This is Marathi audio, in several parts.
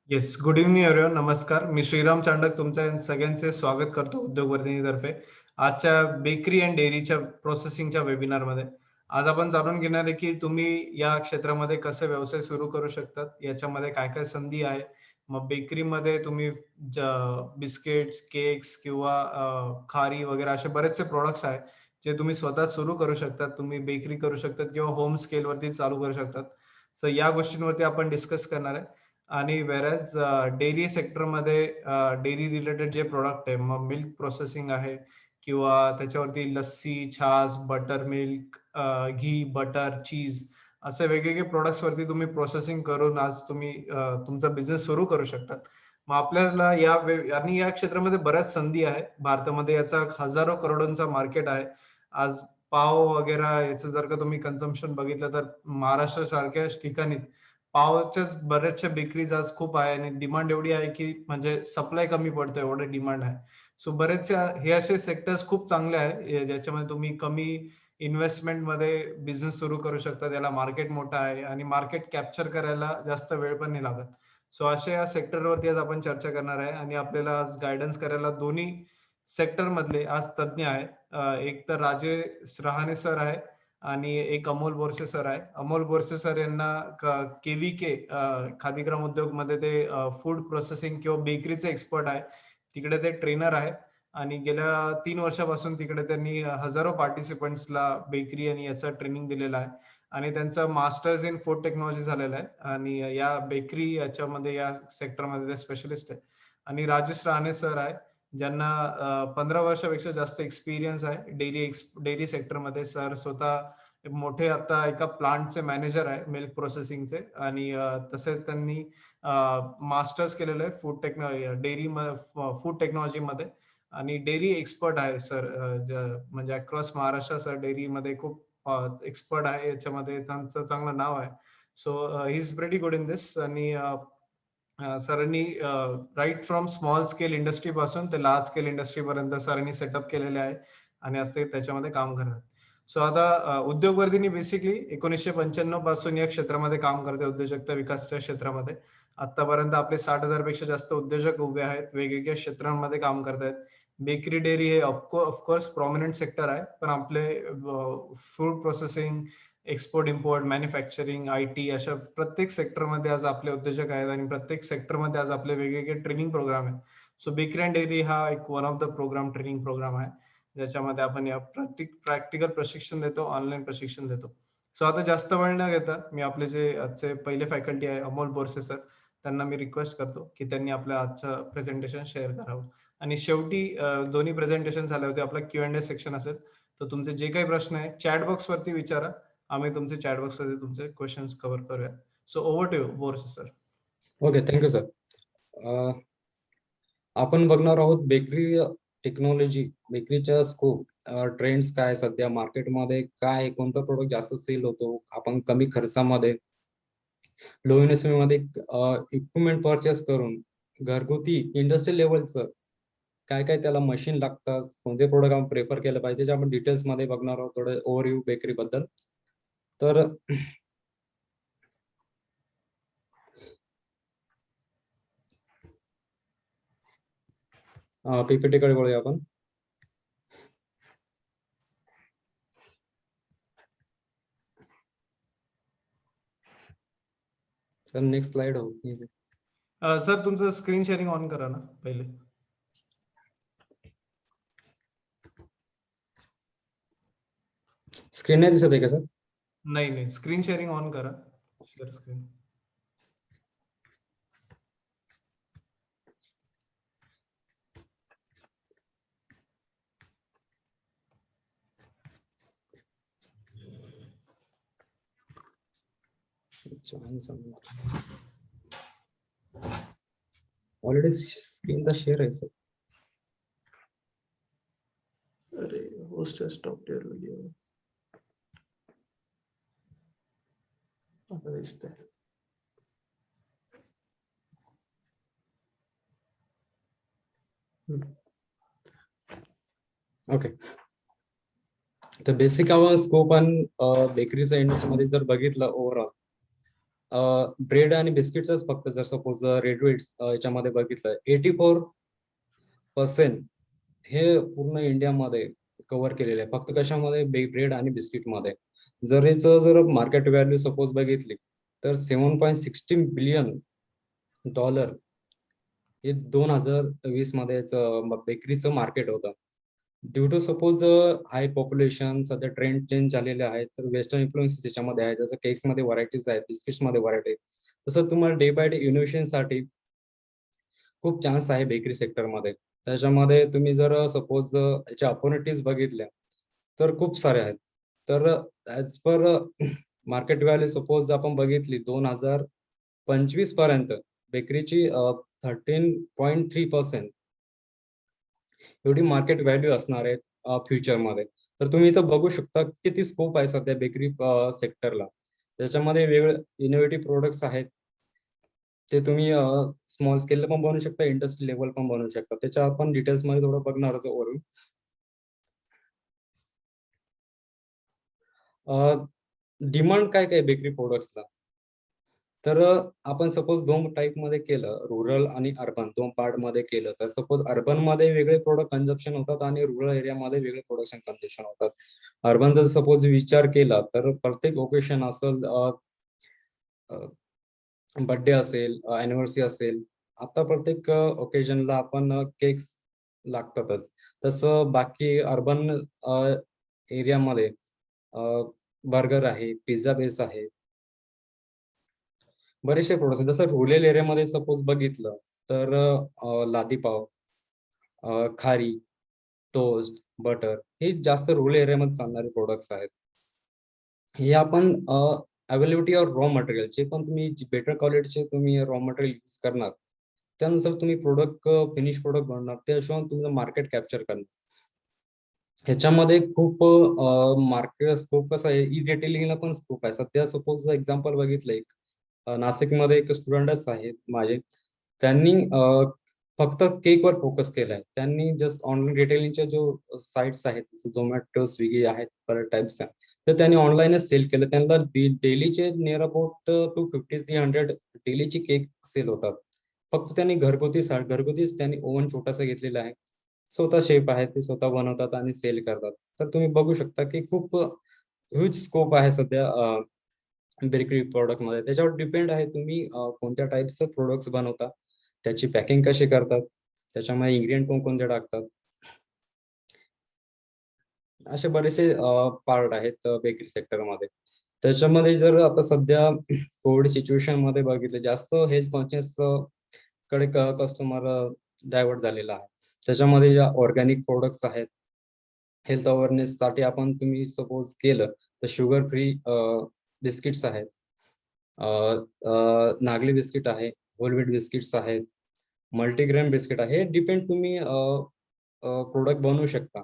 Yes, good evening everyone. नमस्कार. मी श्रीराम चांडक तुमच्या सगळ्यांचे स्वागत करतो उद्योगवर्धिनीतर्फे आजच्या बेकरी अँड डेअरीच्या प्रोसेसिंगच्या वेबिनारमध्ये. आज आपण जाणून घेणार आहे की तुम्ही या क्षेत्रामध्ये कसे व्यवसाय सुरू करू शकतात, याच्यामध्ये काय काय संधी आहे. मग बेकरीमध्ये तुम्ही बिस्किट्स, केक्स किंवा खारी वगैरे असे बरेचसे प्रोडक्ट्स आहेत जे तुम्ही स्वतः सुरू करू शकतात. तुम्ही बेकरी करू शकतात किंवा होम स्केलवरती चालू करू शकतात. सो या गोष्टींवरती आपण डिस्कस करणार आहे. आणि व्हेरॅज डेअरी सेक्टरमध्ये डेअरी रिलेटेड जे प्रॉडक्ट आहे, मग मिल्क प्रोसेसिंग आहे किंवा त्याच्यावरती लस्सी, छास, बटर मिल्क, घी, बटर, चीज असे वेगवेगळे प्रॉडक्ट्स वरती तुम्ही प्रोसेसिंग करून आज तुम्ही तुमचा बिझनेस सुरू करू शकतात. मग आपल्याला आणि या क्षेत्रामध्ये बऱ्याच संधी आहे. भारतामध्ये याचा हजारो करोडोंचा मार्केट आहे. आज पाव वगैरे याचं जर का तुम्ही कन्झम्पशन बघितलं तर महाराष्ट्र सारख्या ठिकाणी पावच्याच बऱ्याचशा बेकरीज आज खूप आहे आणि डिमांड एवढी आहे की म्हणजे सप्लाय कमी पडतो, एवढं डिमांड आहे. सो बरेचसे हे असे सेक्टर्स खूप चांगले आहे ज्याच्यामध्ये तुम्ही कमी इन्व्हेस्टमेंट मध्ये बिझनेस सुरू करू शकता. त्याला मार्केट मोठं आहे आणि मार्केट कॅप्चर करायला जास्त वेळ पण नाही लागत. सो अशा या सेक्टरवरती आज आपण चर्चा करणार आहे आणि आपल्याला आज गायडन्स करायला दोन्ही सेक्टर मधले आज तज्ञ आहे. एक तर राजेश रहाणे सर आहे आणि एक अमोल बोरसे सर आहे. अमोल बोरसे सर यांना केव्हीके खादीग्राम उद्योग मध्ये ते फूड प्रोसेसिंग किंवा बेकरीचे एक्सपर्ट आहे. तिकडे ते ट्रेनर आहेत आणि गेल्या 3 वर्षापासून तिकडे त्यांनी हजारो पार्टिसिपंट्सला बेकरी आणि याचं ट्रेनिंग दिलेलं आहे आणि त्यांचं मास्टर्स इन फूड टेक्नॉलॉजी झालेलं आहे आणि या बेकरी याच्यामध्ये या सेक्टरमध्ये ते स्पेशलिस्ट आहे. आणि राजेश राणे सर आहे, ज्यांना 15 वर्षापेक्षा जास्त एक्सपिरियन्स आहे डेअरी सेक्टरमध्ये. सर स्वतः मोठे आता एका प्लांटचे मॅनेजर आहे मिल्क प्रोसेसिंगचे आणि तसेच त्यांनी मास्टर्स केलेलं आहे फूड टेक्नॉलॉजी मध्ये आणि डेअरी एक्सपर्ट आहे सर. म्हणजे अक्रॉस महाराष्ट्र सर डेअरी मध्ये खूप एक्सपर्ट आहे. याच्यामध्ये त्यांचं चांगलं नाव आहे. So he is pretty good in this. आणि सरांनी right from small scale industry पासून ते लार्ज स्केल इंडस्ट्री पर्यंत सरांनी सेटअप केलेले आहे आणि असते त्याच्यामध्ये काम करतात. सो आता उद्योगवर्धिनी बेसिकली 1995 पासून या क्षेत्रामध्ये काम करते, उद्योजकता विकासाच्या क्षेत्रामध्ये. आतापर्यंत आपले 60,000 पेक्षा जास्त उद्योजक उभे आहेत, वेगवेगळ्या क्षेत्रांमध्ये काम करतायत. बेकरी डेअरी हे ऑफकोर्स प्रॉमिनंट सेक्टर आहे, पण आपले food processing, export import, manufacturing, IT अशा प्रत्येक सेक्टरमध्ये आज आपले उद्योजक आहेत आणि प्रत्येक सेक्टरमध्ये आज आपले वेगवेगळे ट्रेनिंग प्रोग्राम आहेत. सो बेकरी अँड डेअरी हा एक one of the training program आहे, ज्याच्यामध्ये आपण या प्रॅक्टिकल प्रशिक्षण देतो, ऑनलाईन प्रशिक्षण देतो. सो आता जास्त वेळ न घेता मी आपले जे आजचे पहिले फॅकल्टी आहे अमोल बोरसे सर, त्यांना मी रिक्वेस्ट करतो की त्यांनी आपलं आजचं प्रेझेंटेशन शेअर करावं. आणि शेवटी दोन्ही प्रेझेंटेशन झाले होते, आपला Q&A सेक्शन असेल. तर तुमचे जे काही प्रश्न आहे चॅट बॉक्स वरती विचारा. आम्ही तुमचे चॅट बॉक्स मध्ये तुमचे क्वेश्चन्स कव्हर करूया. So over to you Borse sir. Okay, thank you sir. आपण बघणार आहोत बेकरी टेक्नॉलॉजी, बेकरीच्या स्कोप, ट्रेंड्स काय, सध्या मार्केटमध्ये काय, कोणता प्रोडक्ट जास्त सेल होतो, आपण कमी खर्चामध्ये लो इन्व्हेस्टमेंट मध्ये इक्विपमेंट परचेस करून घरगुती इंडस्ट्रियल लेवलचं काय काय त्याला मशीन लागतात, कोणते प्रोडक्ट आपण प्रेफर केलं पाहिजे, त्याच्या आपण डिटेल्स मध्ये बघणार आहोत. थोडं ओव्हरव्ह्यू बेकरी बद्दल. तर पीपीटी कडे वळूया आपण. सर नेक्स्ट स्लाइड हो. सर तुमचं स्क्रीन शेअरिंग ऑन करा ना पहिले. स्क्रीन नाही दिसत आहे का सर? नाही नाही, स्क्रीन शेअरिंग ऑन करा. Share screen. ऑलरेडी स्क्रीन तर शेअर आहे सर. अरे host has stopped your video. आता दिसतंय. ओके, तर बेसिक आपण स्कोप आणि बेकरीच्या इंडस्ट्रीमध्ये जर बघितलं ओव्हरऑल, ब्रेड आणि बिस्किटच फक्त जर सपोज रेडवेट्स याच्यामध्ये बघितलं 84% हे पूर्ण इंडियामध्ये कव्हर केलेलं आहे फक्त कशामध्ये ब्रेड आणि बिस्किट मध्ये. जर याचं जर मार्केट व्हॅल्यू सपोज बघितली तर $7.16 बिलियन हे 2020 मध्ये बेकरीचं मार्केट होतं. Due to suppose high population सध्या ट्रेंड चेंज झालेले आहेत तर वेस्टर्न इन्फ्लुएन्सेस त्याच्यामध्ये आहेत. जसं केक्स मध्ये व्हरायटीज आहेत, बिस्किट्स मध्ये व्हरायटी आहेत. तसं तुम्हाला डे बाय डे इनोव्हेशनसाठी खूप चान्स आहे बेकरी सेक्टरमध्ये. त्याच्यामध्ये तुम्ही जर सपोज याच्या ऑपॉर्च्युनिटीज बघितल्या तर खूप सारे आहेत. तर as per market value suppose आपण बघितली 2025 पर्यंत बेकरीची 13.3% एवढी मार्केट व्हॅल्यू असणार आहे फ्युचरमध्ये. तर तुम्ही इथं बघू शकता किती स्कोप आहे सध्या बेकरी सेक्टरला. त्याच्यामध्ये वेगवेगळे इनोव्हेटिव्ह प्रोडक्ट्स आहेत ते तुम्ही स्मॉल स्केलला पण बनवू शकता, इंडस्ट्री लेवल पण बनवू शकता. त्याच्या आपण डिटेल्स मध्ये थोडं बघणार आहोत ओव्हरव्ह्यू. डिमांड काय काय बेकरी प्रोडक्ट्सला. तर आपण सपोज दोन टाईप मध्ये केलं, रुरल आणि अर्बन दोन पार्ट मध्ये केलं तर सपोज अर्बन मध्ये वेगळे प्रोडक्ट कन्झम्पशन होतात आणि रुरल एरियामध्ये वेगळे प्रोडक्शन कन्झम्पशन होतात. अर्बन जर सपोज विचार केला तर प्रत्येक ओकेशन असेल, बर्थडे असेल, अॅनिव्हर्सरी असेल, आता प्रत्येक ओकेजनला आपण केक्स लागतातच. तसं बाकी अर्बन एरियामध्ये बर्गर आहे, पिझ्झा बेस आहे, बरेचसे प्रोडक्ट्स आहेत. जसं रुरल एरियामध्ये सपोज बघितलं तर लादी पाव, खारी, टोस्ट, बटर हे जास्त रुरल एरियामध्ये चालणारे प्रोडक्ट्स आहेत. हे आपण अवेलेबिलिटी ऑफ रॉ मटेरियल जे पण तुम्ही बेटर क्वालिटीचे तुम्ही रॉ मटेरियल यूज करणार त्यानुसार तुम्ही प्रोडक्ट फिनिश प्रोडक्ट बनवणार, त्या हिशोबाने तुमचं मार्केट कॅप्चर करणार. ह्याच्यामध्ये खूप मार्केट स्कोप कसा आहे, ई रिटेलिंगला पण स्कोप आहे. सध्या सपोज एक्झाम्पल बघितलं एक नाशिकमध्ये एक स्टुडंटच आहेत माझे, त्यांनी फक्त केकवर फोकस केलाय. त्यांनी जस्ट ऑनलाईन रिटेलिंगच्या जो साईट्स आहेत झोमॅटो, स्विगी आहेत बऱ्याच टाइप्सच्या, तर त्यांनी ऑनलाईनच सेल केलं. त्यांना डेलीचे नियर अबाउट 250-300 डेलीचे केक सेल होतात. फक्त त्यांनी घरगुतीच त्यांनी ओव्हन छोटासा घेतलेला आहे. स्वतः शेफ आहेत, ते स्वतः बनवतात आणि सेल करतात. तर तुम्ही बघू शकता की खूप ह्यूज स्कोप आहे सध्या बेकरी प्रोडक्ट मध्ये. त्याच्यावर डिपेंड आहे तुम्ही कोणत्या टाईपचे प्रोडक्ट्स बनवता, त्याची पॅकिंग कशी करतात, त्याच्यामध्ये इन्ग्रेडियंट कोणकोणते टाकतात, असे बरेचसे पार्ट आहेत बेकरी सेक्टरमध्ये. त्याच्यामध्ये जर आता सध्या कोविड सिच्युएशन मध्ये बघितलं जास्त हेल्थ कॉन्शियस कडे कस्टमर डायव्हर्ट झालेला आहे. त्याच्यामध्ये ज्या ऑर्गॅनिक प्रोडक्ट्स आहेत, हेल्थ अवेअरनेस साठी आपण तुम्ही सपोज केलं तर शुगर फ्री बिस्किट्स आहेत, नागली बिस्किट आहे, होल व्हीट बिस्किट्स आहेत, मल्टीग्रेन बिस्किट आहे. हे डिपेंड तुम्ही प्रोडक्ट बनवू शकता.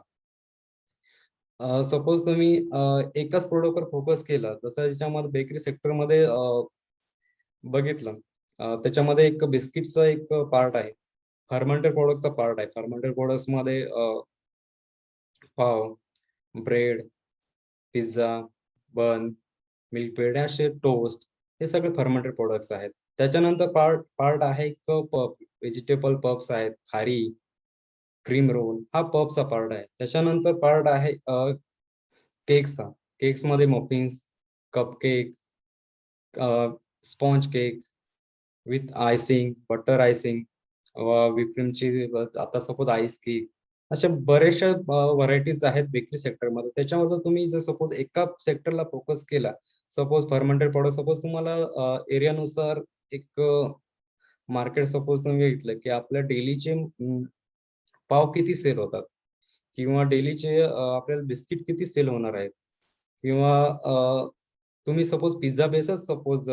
सपोज तुम्ही एकाच प्रोडक्टवर फोकस केला, जसं याच्यामध्ये बेकरी सेक्टरमध्ये बघितलं त्याच्यामध्ये एक बिस्किटचा एक पार्ट आहे, फर्मेंटेड प्रोडक्टचा पार्ट आहे. फर्मेंटेड प्रोडक्ट्स मध्ये पाव, ब्रेड, पिझ्झा, बन, मिल्क ब्रेड असे टोस्ट हे सगळे फर्मेंटेड प्रोडक्ट्स आहेत. त्याच्यानंतर पार्ट पार्ट आहे एक पफ, व्हेजिटेबल पफ्स आहेत, खारी, क्रीम रोल हा पफचा पार्ट आहे. त्याच्यानंतर पार्ट आहे केक्सचा. केक्स मध्ये muffins, cupcake, sponge cake with icing, butter icing, व्हिपक्रीमची आता सपोज आईस केक, अशा बऱ्याचशा व्हरायटीज आहेत बेकरी सेक्टरमध्ये. त्याच्यामध्ये तुम्ही जर सपोज एका सेक्टरला फोकस केला, सपोज फर्मेंटेड प्रोडक्ट, सपोज तुम्हाला एरियानुसार एक मार्केट सपोज तुम्ही घेतलं की आपल्या डेलीचे पाव किती सेल होतात किंवा डेलीचे आपल्याला बिस्किट किती सेल होणार आहेत किंवा तुम्ही सपोज पिझ्झा बेसच सपोज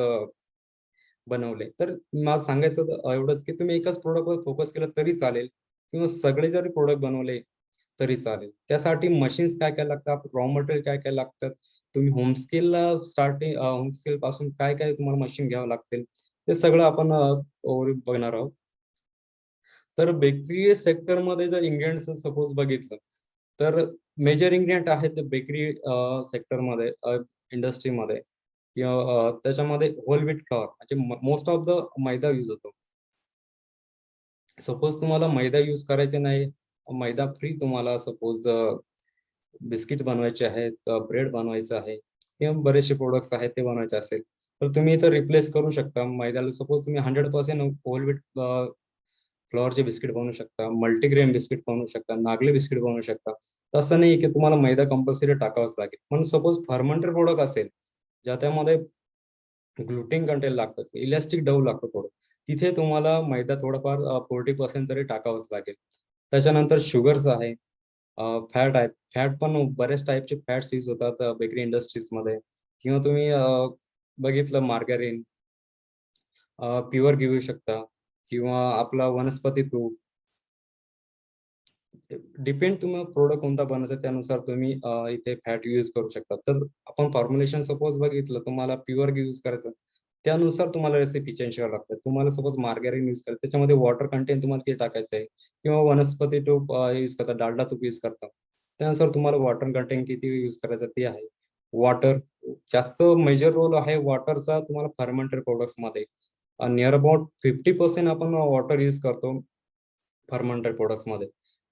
बनवले, तर मला सांगायचं एवढंच की तुम्ही एकाच प्रोडक्टवर फोकस केलं तरी चालेल किंवा सगळे जरी प्रोडक्ट बनवले तरी चालेल. त्यासाठी मशीन्स काय काय लागतात, रॉ मटेरियल काय काय लागतात, तुम्ही होम स्केलला स्टार्टिंग होम स्केल पासून काय काय तुम्हाला मशीन घ्यावं लागतील, ते सगळं आपण ओव्हरव्ह्यू बघणार आहोत. तर बेकरी सेक्टरमध्ये जर इंग्रेडियंट्स सपोज बघितलं तर मेजर इंग्रेडियंट आहेत बेकरी सेक्टरमध्ये इंडस्ट्रीमध्ये किंवा त्याच्यामध्ये होल व्हीट फ्लॉवर म्हणजे most of the maida use होतो. सपोज तुम्हाला मैदा यूज करायचे नाही, मैदा फ्री तुम्हाला सपोज बिस्किट बनवायचे आहेत, ब्रेड बनवायचं आहे किंवा बरेचसे प्रोडक्ट्स आहेत ते बनवायचे असेल, तर तुम्ही इथं रिप्लेस करू शकता मैद्याला. सपोज तुम्ही 100% होल व्हीट फ्लॉवरचे बिस्किट बनवू शकता, मल्टीग्रेन बिस्किट बनवू शकता, नागली बिस्किट बनवू शकता. तसं नाही की तुम्हाला मैदा कंपल्सरी टाकावाच लागेल. पण सपोज फर्मेंटेड प्रोडक्ट असेल ज्याच्यामध्ये ग्लुटेन कंटेंट लागतं, इलॅस्टिक डव लागतं थोडं, तिथे तुम्हाला मैदा थोडंफार 40% तरी टाकावंच लागेल. त्याच्यानंतर शुगर्स आहे, फॅट आहेत. फॅट पण बऱ्याच टाईपचे फॅट्स यूज होतात बेकरी इंडस्ट्रीजमध्ये. किंवा तुम्ही बघितलं मार्गारीन प्युअर घेऊ शकता किंवा आपला वनस्पती तूप. डिपेंड तुम्हाला प्रोडक्ट कोणता बनवायचा त्यानुसार तुम्ही इथे फॅट यूज करू शकता. तर आपण फॉर्म्युलेशन सपोज बघितलं, तुम्हाला प्युअर यूज करायचं, त्यानुसार तुम्हाला रेसिपी चेंज करावं लागतं. तुम्हाला सपोज मार्गारीन यूज करायचं, त्याच्यामध्ये वॉटर कंटेंट तुम्हाला किती टाकायचं आहे, किंवा वनस्पती तूप यूज करता, डालडा तूप यूज करता, त्यानुसार तुम्हाला वॉटर कंटेंट किती यूज करायचं ते आहे. वॉटर जास्त मेजर रोल आहे वॉटरचा तुम्हाला फर्मेंटेड प्रोडक्ट्समध्ये. नियर अबाउट 50% आपण वॉटर यूज करतो फर्मेंटेड प्रोडक्ट्समध्ये.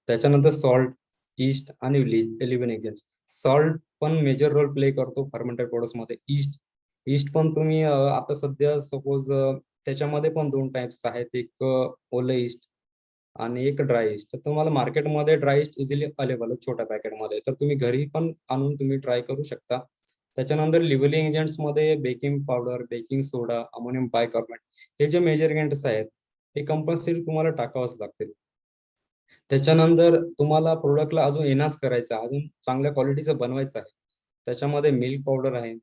त्याच्यानंतर सॉल्ट, ईस्ट आणि लिव्हिंग एजंट. सॉल्ट पण मेजर रोल प्ले करतो फर्मेंटेड प्रोडक्ट्समध्ये. ईस्ट ईस्ट पण तुम्ही आता सध्या सपोज त्याच्यामध्ये पण 2 टाइप्स आहेत, एक ओलं ईस्ट आणि एक ड्राय ईस्ट. तर तुम्हाला मार्केटमध्ये ड्राय ईस्ट इझिली अवेलेबल आहे छोट्या पॅकेटमध्ये, तर तुम्ही घरी पण आणून तुम्ही ट्राय करू शकता. त्याच्यानंतर लिव्हिंग एजंट्समध्ये बेकिंग पावडर, बेकिंग सोडा, अमोनियम बायकार्बोनेट, हे जे मेजर एजंट्स आहेत हे कंपल्सरी तुम्हाला टाकावंच लागतील. त्याच्यानंतर तुम्हाला प्रोडक्टला अजून एनहान्स करायचं आहे, अजून चांगल्या क्वालिटीचं बनवायचं आहे. त्याच्यामध्ये मिल्क पावडर आहे,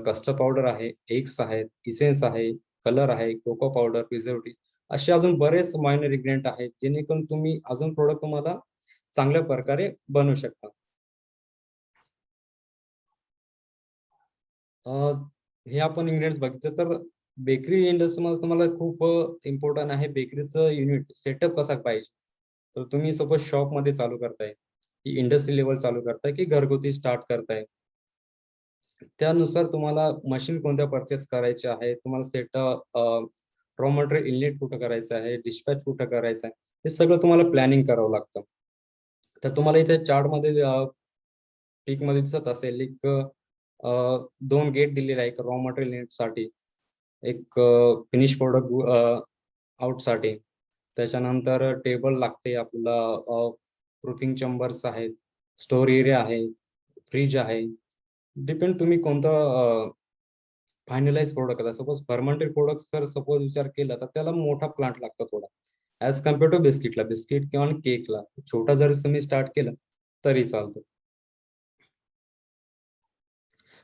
कस्टर्ड पावडर आहे, एग्स आहेत, इसेन्स आहे, कलर आहे, कोको पावडर, प्रिझर्वेटिव्ह, असे अजून बरेच मायनर इन्ग्रेडियंट आहेत जेणेकरून तुम्ही अजून प्रोडक्ट तुम्हाला चांगल्या प्रकारे बनवू शकता. हे आपण इन्ग्रेडियंट्स बघितलं तर बेकरी इंडस्ट्रीमध्ये तुम्हाला खूप इम्पॉर्टंट आहे बेकरीचं युनिट सेटअप कसा पाहिजे. तर तुम्ही सपोज शॉपमध्ये चालू करताय, की इंडस्ट्री लेवल चालू करताय, की घरगुती स्टार्ट करताय, त्यानुसार तुम्हाला मशीन कोणत्या परचेस करायचे आहे, तुम्हाला सेटअप रॉ मटेरियल इनलेट कुठं करायचं आहे, डिस्पॅच कुठं करायचं आहे, हे सगळं तुम्हाला प्लॅनिंग करावं लागतं. तर तुम्हाला इथे चार्टमध्ये पीक मध्ये दिसत असेल एक 2 गेट दिलेले आहे, एक रॉ मटेरियल युनिटसाठी, एक फिनिश प्रोडक्ट आउटसाठी. त्याच्यानंतर टेबल लागते आपल्याला, प्रूफिंग चेंबर्स आहेत, स्टोर एरिया आहे, फ्रीज आहे. डिपेंड तुम्ही कोणतं फायनलाइज प्रोडक्ट आहे. सपोज फर्मेंटेड प्रोडक्ट जर सपोज विचार केला तर त्याला मोठा प्लांट लागतो थोडा, ऍज कम्पेअर टू बिस्किटला. बिस्किट किंवा केकला छोटा जरी तुम्ही स्टार्ट केलं तरी चालतं.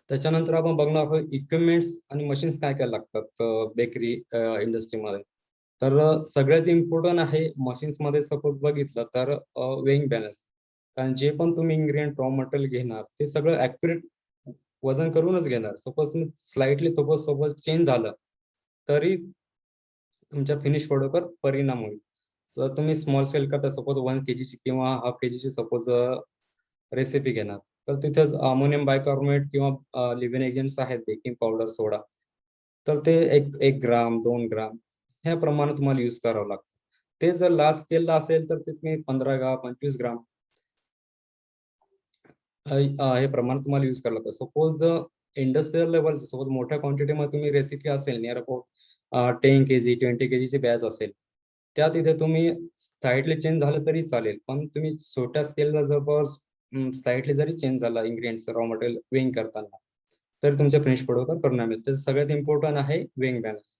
त्याच्यानंतर आपण बघणार आहोत इक्विपमेंट्स आणि मशीन्स काय काय लागतात बेकरी इंडस्ट्रीमध्ये. तर सगळ्यात इम्पॉर्टंट आहे मशीन्समध्ये सपोज बघितलं तर वेइंग बॅलन्स. कारण जे पण तुम्ही इन्ग्रेडियंट रॉ मटेरियल घेणार ते सगळं ऍक्युरेट वजन करूनच घेणार. सपोज तुम्ही स्लाइटली सपोज चेंज झालं तरी तुमच्या फिनिश प्रोडक्टवर परिणाम होईल. जर तुम्ही स्मॉल स्केल करता, सपोज 1 kg ची किंवा हाफ kg ची सपोज रेसिपी घेणार, तर तिथे अमोनियम बायकार्बोनेट किंवा लिव्हिंग एजंट्स आहेत, बेकिंग पावडर, सोडा, तर ते 1 ग्राम 2 ग्राम ह्या प्रमाणात तुम्हाला यूज करावं लागतं. ते जर लार्ज स्केलला असेल तर ते तुम्ही 15 ग्राम 25 ग्राम हे प्रमाण तुम्हाला यूज करावं लागतं. सपोज इंडस्ट्रियल लेवल सपोज मोठ्या क्वांटिटीमध्ये तुम्ही रेसिपी असेल नियर अबाउट 10 kg 20 kg ची बॅच असेल, त्या तिथे तुम्ही स्लाइटली चेंज झालं तरी चालेल. पण तुम्ही छोट्या स्केलला जवळपास स्लाइटली जरी चेंज झाला इन्ग्रेडियंट्स रॉ मटेरियल वेइंग करताना, तर तुमच्या फिनिश प्रोडक्टवर परिणाम येईल. तर सगळ्यात इम्पॉर्टंट आहे वेइंग बॅलन्स.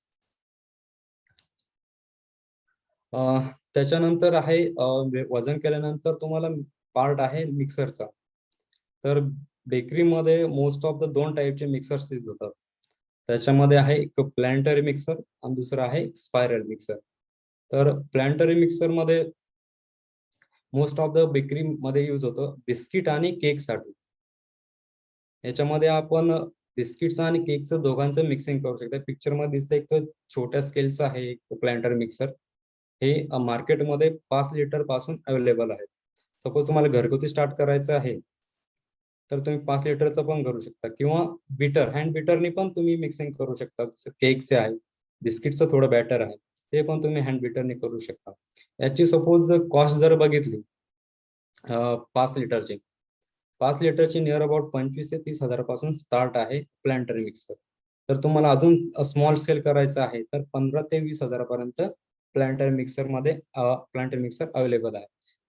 त्याच्यानंतर आहे वजन केल्यानंतर तुम्हाला पार्ट आहे मिक्सरचा. तर बेकरीमध्ये मोस्ट ऑफ द 2 टाईपचे मिक्सर्स यूज होतात. त्याच्यामध्ये आहे एक प्लॅनेटरी मिक्सर आणि दुसरा आहे स्पायरल मिक्सर. तर प्लॅनेटरी मिक्सरमध्ये मोस्ट ऑफ द बेकरीमध्ये यूज होतं बिस्किट आणि केकसाठी. याच्यामध्ये आपण बिस्किटचं आणि केकचं दोघांचं मिक्सिंग करू शकतो. पिक्चरमध्ये दिसतं एक छोट्या स्केलचं आहे एक प्लॅनेटरी मिक्सर. हे मार्केटमध्ये 5 लिटर पासून अवेलेबल आहे. सपोज तुम्हाला घरगुती स्टार्ट करायचं आहे तर तुम्ही 5 लिटरचं पण करू शकता किंवा बीटर, हँड बीटरनी पण तुम्ही मिक्सिंग करू शकता. जसं केकचे आहे, बिस्किटचं थोडं बॅटर आहे, ते पण तुम्ही हँड बीटरने करू शकता. याची सपोज कॉस्ट जर बघितली 5 लिटरची 5 लिटरची नियर अबाउट 25 ते 30,000 पासून स्टार्ट आहे प्लांटर मिक्सर. तर तुम्हाला अजून स्मॉल स्केल करायचं आहे तर 15 ते 20,000 पर्यंत प्लांटर मिक्सर अवेलेबल आहे.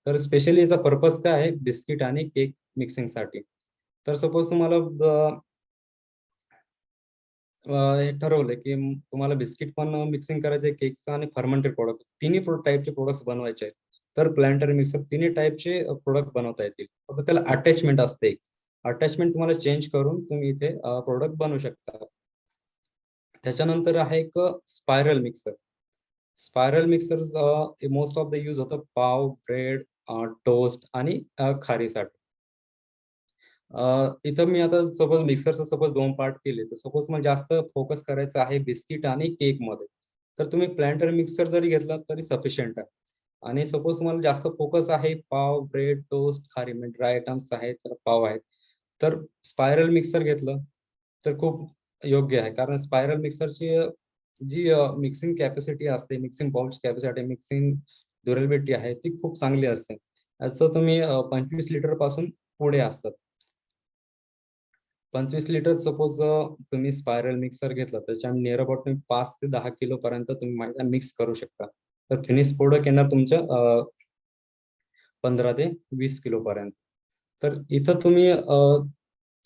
तर स्पेशली याचा पर्पज काय आहे, बिस्किट आणि केक मिक्सिंगसाठी. तर सपोज तुम्हाला हे ठरवलं की तुम्हाला बिस्किट पण मिक्सिंग करायचं, केकचं आणि फर्मेंटेड प्रोडक्ट तिन्ही टाईपचे प्रोडक्ट्स बनवायचे आहेत. तर प्लांटर मिक्सर तिन्ही टाईपचे प्रोडक्ट बनवता येतील. फक्त त्याला अटॅचमेंट असते एक. अटॅचमेंट तुम्हाला चेंज करून तुम्ही इथे प्रोडक्ट बनवू शकता. त्याच्यानंतर आहे एक spiral mixer. Spiral mixer most of the use होतं पाव, ब्रेड, टोस्ट आणि खारीसाठी. इथं मी आता सपोज मिक्सरचं सपोज 2 पार्ट केले, तर सपोज मला जास्त फोकस करायचं आहे बिस्किट आणि केकमध्ये. तर तुम्ही प्लांटर मिक्सर जरी घेतला तरी सफिशियंट आहे. आणि सपोज तुम्हाला जास्त फोकस आहे पाव, ब्रेड, टोस्ट, खारी म्हणजे ड्राय आयटम्स आहेत, तर पाव आहेत. तर स्पायरल मिक्सर घेतलं तर खूप योग्य आहे. कारण स्पायरल मिक्सरची जी मिक्सिंग कॅपॅसिटी असते, मिक्सिंग बाउलची कॅपॅसिटी, मिक्सिंग ड्युरेबिलिटी आहे, ती खूप चांगली असते. याचं तुम्ही 25 लिटर पासून पुढे असतात. 25 लिटर सपोज तुम्ही स्पायरल मिक्सर घेतला त्याच्या नियर अबाउट तुम्ही 5 ते 10 किलो पर्यंत तुम्ही मैदा मिक्स करू शकता. तर फिनिश प्रोडक्ट येणार तुमचं 15 ते 20 किलो पर्यंत. तर इथं तुम्ही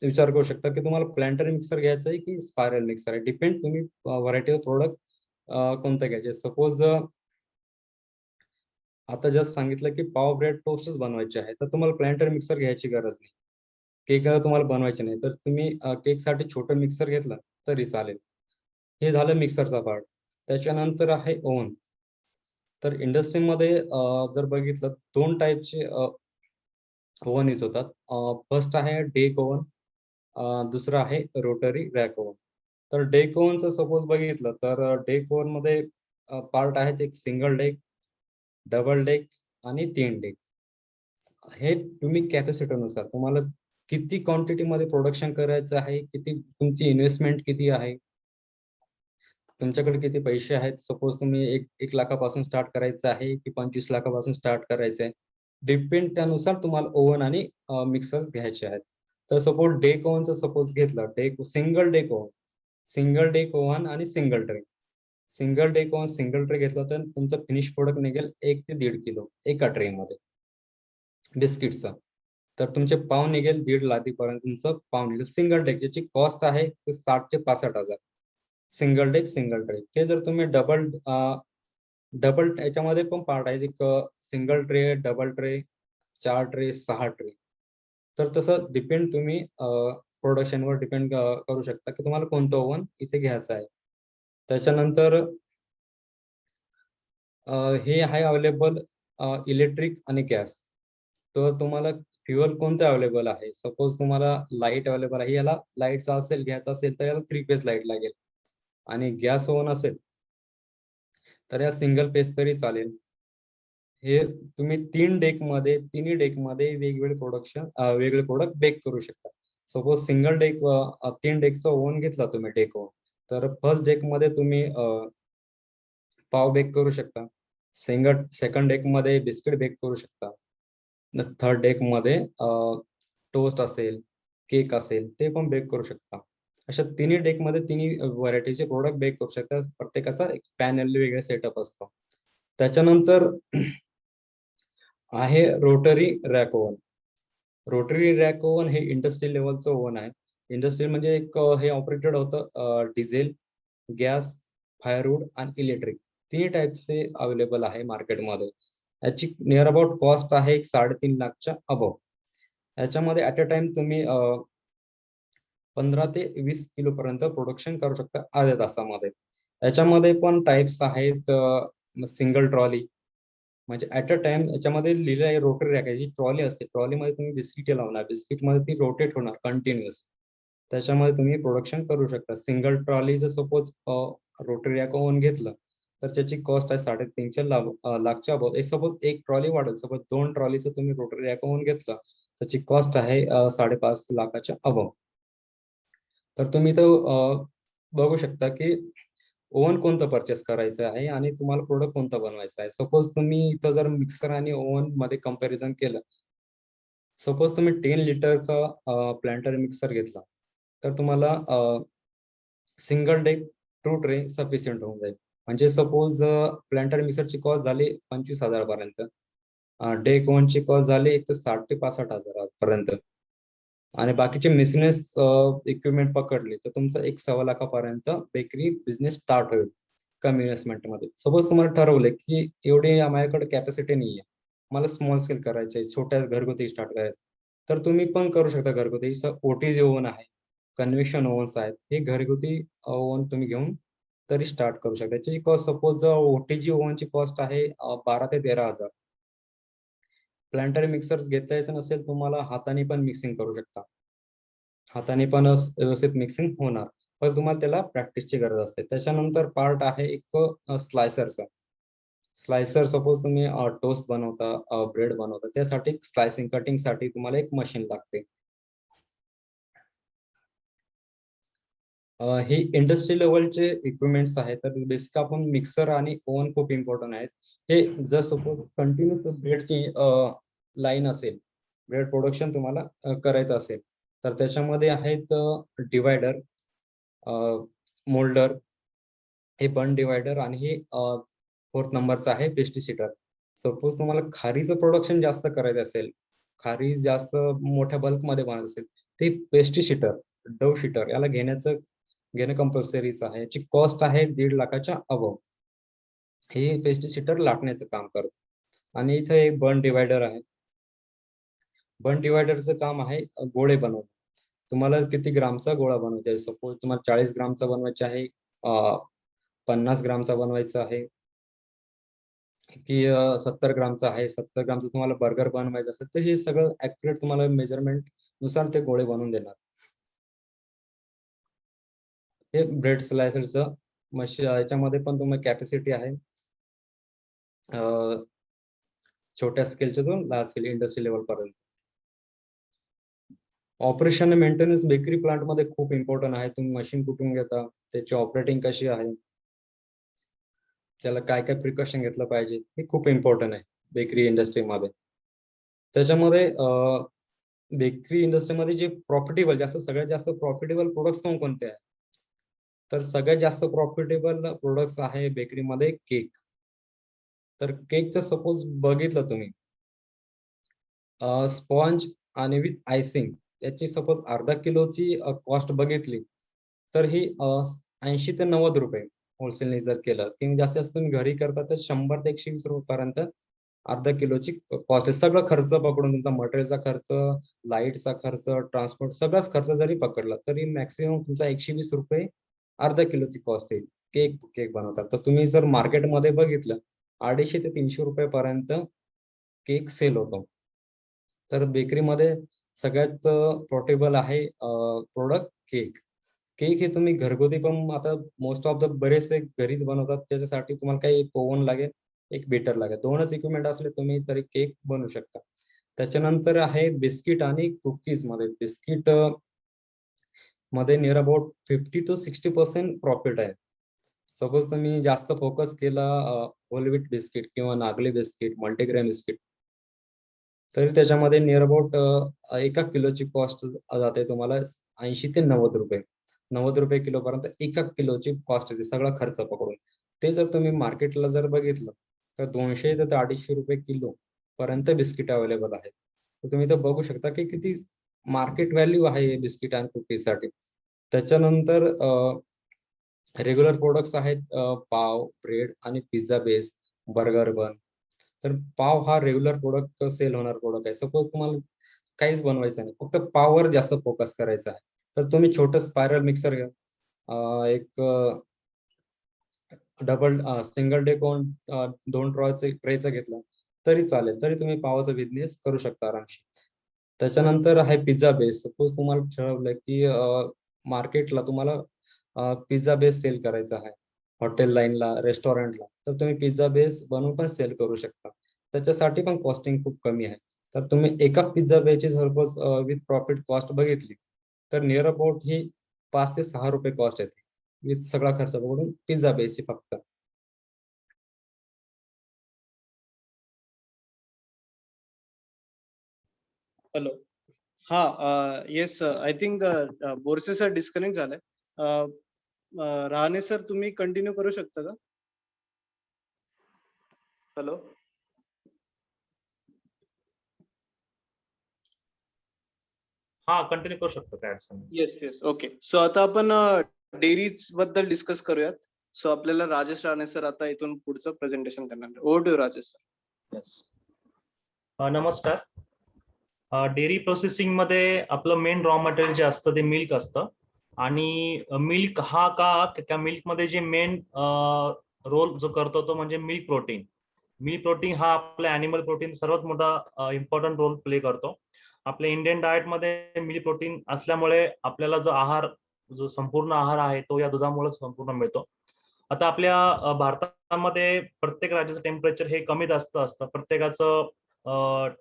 विचार करू शकता की तुम्हाला प्लांटर मिक्सर घ्यायचं आहे की स्पायरल मिक्सर आहे. डिपेंड तुम्ही व्हरायटी ऑफ प्रोडक्ट कोणतं घ्यायचे. सपोज आता जस्ट सांगितलं की पाव, ब्रेड, टोस्टच बनवायचे आहे, तर तुम्हाला प्लांटर मिक्सर घ्यायची गरज नाही. केक तुम्हाला बनवायचे नाही, तर तुम्ही केकसाठी छोटं मिक्सर घेतलं तरी चालेल. हे झालं मिक्सरचा पार्ट. त्याच्यानंतर आहे ओव्हन. तर इंडस्ट्रीमध्ये जर बघितलं 2 टाईपचे ओव्हन यूज होतात. फर्स्ट आहे डेक ओव्हन, दुसरं आहे रोटरी रॅक ओव्हन. तर डेक ओव्हनचं सपोज बघितलं तर डेक ओव्हनमध्ये पार्ट आहेत एक सिंगल डेक, डबल डेक आणि 3 डेक. हे तुम्ही कॅपॅसिटीनुसार तुम्हाला किती क्वांटिटीमध्ये प्रोडक्शन करायचं आहे, किती तुमची इन्व्हेस्टमेंट किती आहे, तुमच्याकडे किती पैसे आहेत. सपोज तुम्ही 1 लाखापासून स्टार्ट करायचं आहे की 25 लाखापासून स्टार्ट करायचं आहे. डिपेंड त्यानुसार तुम्हाला ओव्हन आणि मिक्सर्स घ्यायचे आहेत. तर सपोज डेक ओव्हनचं सपोज घेतलं, सिंगल डेक ओव्हन आणि single tray. Single deck oven, single tray घेतला तर तुमचं फिनिश प्रोडक्ट निघेल 1 ते 1.5 किलो एका ट्रेमध्ये बिस्किटचा. तर तुमचे पाव निघेल 1.5 लाखीपर्यंत तुमचं पाव निघेल. सिंगल डेक याची कॉस्ट आहे 60 ते 65,000. Single deck, single tray. ते जर तुम्ही डबल याच्यामध्ये पण पार्ट आहे. एक single tray, double tray, 4 tray, 6 tray. तर तसं डिपेंड तुम्ही प्रोडक्शनवर डिपेंड करू शकता की तुम्हाला कोणतं ओव्हन इथे घ्यायचं आहे. त्याच्यानंतर हे आहे अवेलेबल इलेक्ट्रिक आणि गॅस. तर तुम्हाला फ्युअल कोणतं अवेलेबल आहे. सपोज तुम्हाला लाईट अवेलेबल आहे. याला लाईटचा असेल घ्यायचा असेल तर याला 3 फेज लाईट लागेल आणि गॅस ओव्हन असेल तर या सिंगल फेज तरी चालेल. हे तुम्ही तिन्ही डेकमध्ये वेगवेगळे प्रोडक्ट बेक करू शकता. सपोज सिंगल डेक 3 डेकचा ओव्हन घेतला तुम्ही डेक ओव्हन, तर फर्स्ट डेकमध्ये तुम्ही पाव बेक करू शकता. सेकंड डेकमध्ये बिस्किट बेक करू शकता. थर्ड डेकमध्ये टोस्ट असेल, केक असेल ते पण बेक करू शकता. अशा तिन्ही डेकमध्ये तिन्ही व्हरायटीचे प्रोडक्ट बेक करू शकता. प्रत्येकाचा एक पॅनल वेगळा सेटअप असतो. त्याच्यानंतर आहे rotary rack oven. Rotary rack oven हे इंडस्ट्रियल लेव्हलचं ओव्हन आहे. इंडस्ट्रियल म्हणजे एक हे ऑपरेटेड होतं डिझेल, गॅस, फायरवूड आणि इलेक्ट्रिक तिन्ही टाईपचे अवेलेबल आहे मार्केटमध्ये. याची नियर अबाउट कॉस्ट आहे 3.5 लाखच्या अबव. याच्यामध्ये ॲट अ टाइम तुम्ही 15 ते 20 किलो पर्यंत प्रोडक्शन करू शकता अर्ध्या तासामध्ये. याच्यामध्ये पण टाइप्स आहेत. सिंगल ट्रॉली म्हणजे ॲट अ टाइम याच्यामध्ये लिहिलं आहे रोटरी रॅक. याची ट्रॉली असते. ट्रॉलीमध्ये तुम्ही बिस्किटे लावणार, बिस्किटमध्ये ती रोटेट होणार कंटिन्युअस. त्याच्यामध्ये तुम्ही प्रोडक्शन करू शकता. सिंगल ट्रॉलीचं सपोज रोटरी रॅक ओव्हन घेतलं तर त्याची कॉस्ट आहे 3.5 लाखच्या अबव. सपोज एक ट्रॉली वाढेल. सपोज 2 ट्रॉलीचं तुम्ही रोटरी रॅक ओव्हन घेतलं त्याची कॉस्ट आहे 5.5 लाखाच्या अबव. तर तुम्ही तो बघू शकता की ओव्हन कोणतं परचेस करायचं आहे आणि तुम्हाला प्रोडक्ट कोणतं बनवायचं आहे. सपोज तुम्ही इथं जर मिक्सर आणि ओव्हन मध्ये कंपॅरिझन केलं, सपोज तुम्ही 10 लिटरचा प्लांटर मिक्सर घेतला, तर तुम्हाला सिंगल डेक 2 ट्रे सफिशियंट होऊन जाईल. म्हणजे सपोज प्लांटर मिक्सरची कॉस्ट झाली 25,000 पर्यंत, डेक ओव्हनची कॉस्ट झाली एक 60 ते 65,000 पर्यंत, आणि बाकीचे मिसलेनियस इक्विपमेंट पकडले तर तुमचा 1.25 लाखापर्यंत बेकरी बिझनेस स्टार्ट होईल कमी इन्व्हेस्टमेंट मध्ये. सपोज तुम्हाला ठरवलं की एवढी माझ्याकडे कॅपॅसिटी नाहीये, मला स्मॉल स्केल करायचे, छोट्या घरगुती स्टार्ट करायचं, तर तुम्ही पण करू शकता घरगुती. ओटीजी ओव्हन आहे, कन्व्हेक्शन ओव्हन्स आहेत, हे घरगुती ओव्हन तुम्ही घेऊन तरी स्टार्ट करू शकता. त्याची कॉस्ट सपोज ओटीजी ओव्हनची कॉस्ट आहे 12 ते 13,000. प्लांटर मिक्सर घेतायचं नसेल तुम्हाला, हाताने पण मिक्सिंग करू शकता, हाताने पण व्यवस्थित मिक्सिंग होणार, पण तुम्हाला त्याला प्रॅक्टिसची गरज असते. त्याच्यानंतर पार्ट आहे एक स्लायसरचा. स्लायसर सपोज तुम्ही टोस्ट बनवता, ब्रेड बनवता, त्यासाठी स्लायसिंग कटिंग साठी तुम्हाला एक मशीन लागते. हे इंडस्ट्री लेवलचे इक्विपमेंट्स आहेत. तर बेसिक आपण मिक्सर आणि ओव्हन खूप इम्पॉर्टंट आहेत. हे जर सपोज कंटिन्यू ब्रेडची लाईन असेल, ब्रेड प्रोडक्शन तुम्हाला करायचं असेल, तर त्याच्यामध्ये आहेत डिवायडर, मोल्डर, हे बन डिवायडर, आणि हे 4th नंबरचं आहे पेस्टिसिटर. सपोज तुम्हाला खारीचं प्रोडक्शन जास्त करायचं असेल, खारी जास्त मोठ्या बल्कमध्ये बनत असेल, ते पेस्टिसिटर, डव शीटर याला घेणं कंपल्सरीच आहे. याची कॉस्ट आहे 1.5 लाखाच्या अबव. हे पेस्टिसिटर लाटण्याचं काम करतं. आणि इथे एक बन डिवायडर आहे. बन डिवायडरचं काम आहे गोळे बनवणं. तुम्हाला किती ग्रामचा गोळा बनवायचा आहे, सपोज तुम्हाला 40 ग्रामचा बनवायचा आहे, 50 ग्रामचा बनवायचा आहे, की 70 ग्रामचा आहे, 70 ग्रामचं तुम्हाला बर्गर बनवायचं असेल, तर हे सगळं ऍक्युरेट तुम्हाला मेजरमेंट नुसार ते गोळे बनवून देणार. हे ब्रेड स्लायसरचं मशीन, याच्यामध्ये पण तुम्हाला कॅपॅसिटी आहे छोट्या स्केलच्या तो लार्ज स्केल इंडस्ट्री लेवल पर्यंत. ऑपरेशन मेंटेनन्स बेकरी प्लांट मध्ये खूप इम्पॉर्टंट आहे. तुम्ही मशीन कुठून घेता, त्याची ऑपरेटिंग कशी आहे, त्याला काय काय प्रिकॉशन घेतलं पाहिजे, हे खूप इम्पॉर्टंट आहे बेकरी इंडस्ट्रीमध्ये. त्याच्यामध्ये बेकरी इंडस्ट्रीमध्ये जे प्रॉफिटेबल सगळ्यात जास्त प्रॉफिटेबल प्रोडक्ट्स कोणते आहेत, तर सगळ्यात जास्त प्रॉफिटेबल प्रोडक्ट्स आहे बेकरीमध्ये केक. तर केकचं सपोज बघितलं तुम्ही, स्पॉन्ज आणि विथ आयसिंग याची सपोज अर्धा किलोची कॉस्ट बघितली, तर ही 80 ते 90 रुपये होलसेलने जर केलं, किंवा जास्तीत जास्त तुम्ही घरी करता तर 100 ते 120 रुपयापर्यंत अर्धा किलोची कॉस्ट आहे. सगळं खर्च पकडून, तुमचा मटेरियलचा खर्च, लाईटचा खर्च, ट्रान्सपोर्ट, सगळाच खर्च जरी पकडला तरी मॅक्सिमम तुमचा 120 रुपये अर्धा किलोची कॉस्ट येईल केक केक बनवतात. तर तुम्ही जर मार्केटमध्ये बघितलं, 250 ते 300 रुपयापर्यंत केक सेल होतो. तर बेकरीमध्ये सगळ्यात पोर्टेबल आहे प्रोडक्ट केक. केक हे तुम्ही घरगुती पण आता मोस्ट ऑफ द बरेचसे घरीच बनवतात. त्याच्यासाठी तुम्हाला काही एक ओव्हन लागेल, एक बीटर लागेल. 2च इक्विपमेंट असले तुम्ही तरी केक बनवू शकता. त्याच्यानंतर आहे बिस्किट आणि कुकीज मध्ये. बिस्किट मध्ये नियर अबाउट 50 to 60% प्रॉफिट आहे. सपोज तुम्ही जास्त फोकस केला होल व्हीट बिस्किट किंवा नागली बिस्किट, मल्टीग्रेन बिस्किट, तरी त्याच्यामध्ये नियर अबाउट 1 किलोची कॉस्ट जाते तुम्हाला 80 ते 90 रुपये. 90 रुपये किलोपर्यंत 1 किलोची कॉस्ट येते, सगळा खर्च पकडून. ते जर तुम्ही मार्केटला जर बघितलं, तर 200 ते 250 रुपये किलो पर्यंत बिस्किट अवेलेबल आहेत. तर तुम्ही तर बघू शकता की किती मार्केट व्हॅल्यू आहे बिस्किट आणि कुकीजसाठी. त्याच्यानंतर रेग्युलर प्रोडक्ट्स आहेत पाव, ब्रेड आणि पिझ्झा बेस, बर्गर बन. तर पाव हा रेग्युलर प्रोडक्ट सेल होणार प्रोडक्ट आहे. सपोज तुम्हाला काहीच बनवायचं नाही, फक्त पाववर जास्त फोकस करायचा आहे, तर तुम्ही छोटं स्पायरल मिक्सर घ्या, एक डबल सिंगल डे कोण 2 ट्रेचं घेतलं तरी चालेल, तरी तुम्ही पावाचा बिझनेस करू शकता आरामशी. त्याच्यानंतर आहे पिझ्झा बेस. सपोज तुम्हाला ठरवलं की मार्केटला तुम्हाला पिझ्झा बेस सेल करायचा आहे, हॉटेल लाईनला, रेस्टॉरंटला, तर तुम्ही पिझ्झा बेस बनवून पण सेल करू शकता. त्याच्यासाठी पण कॉस्टिंग खूप कमी आहे. तर तुम्ही एका पिझ्झा बेची सपोज विथ प्रॉफिट कॉस्ट बघितली तर नियर अबाउट ही 5 ते 6 रुपये कॉस्ट येते विथ सगळा खर्च पकडून पिझ्झा बेसची फक्त. हॅलो. हा, yes I think Borse sir disconnect झालाय. रहाणे सर तुम्ही कंटिन्यू करू शकता का? हॅलो. हा, कंटिन्यू करू शकतो, काय अडचण नाही. Yes yes, okay. सो आता आपण डेअरीज बद्दल डिस्कस करूयात. सो आपल्याला राजेश राणे सर आता इथून पुढचं प्रेझेंटेशन करणार आहे. Over to Rajesh sir. Yes. नमस्कार. डेअरी प्रोसेसिंग मध्ये आपलं मेन रॉ मटेरियल जे असतं ते मिल्क असतं. आणि मिल्क हा त्या मिल्क मध्ये जे मेन रोल जो करतो तो म्हणजे मिल्क प्रोटीन. मिल्क प्रोटीन हा आपल्या अॅनिमल प्रोटीन सर्वात मोठा इम्पॉर्टंट रोल प्ले करतो. आपल्या इंडियन डाएट मध्ये मिल्क प्रोटीन असल्यामुळे आपल्याला जो संपूर्ण आहार आहे तो या दुधामुळे संपूर्ण मिळतो. आता आपल्या भारतामध्ये प्रत्येक राज्याचं टेम्परेचर हे कमी जास्त असतं. प्रत्येकाचं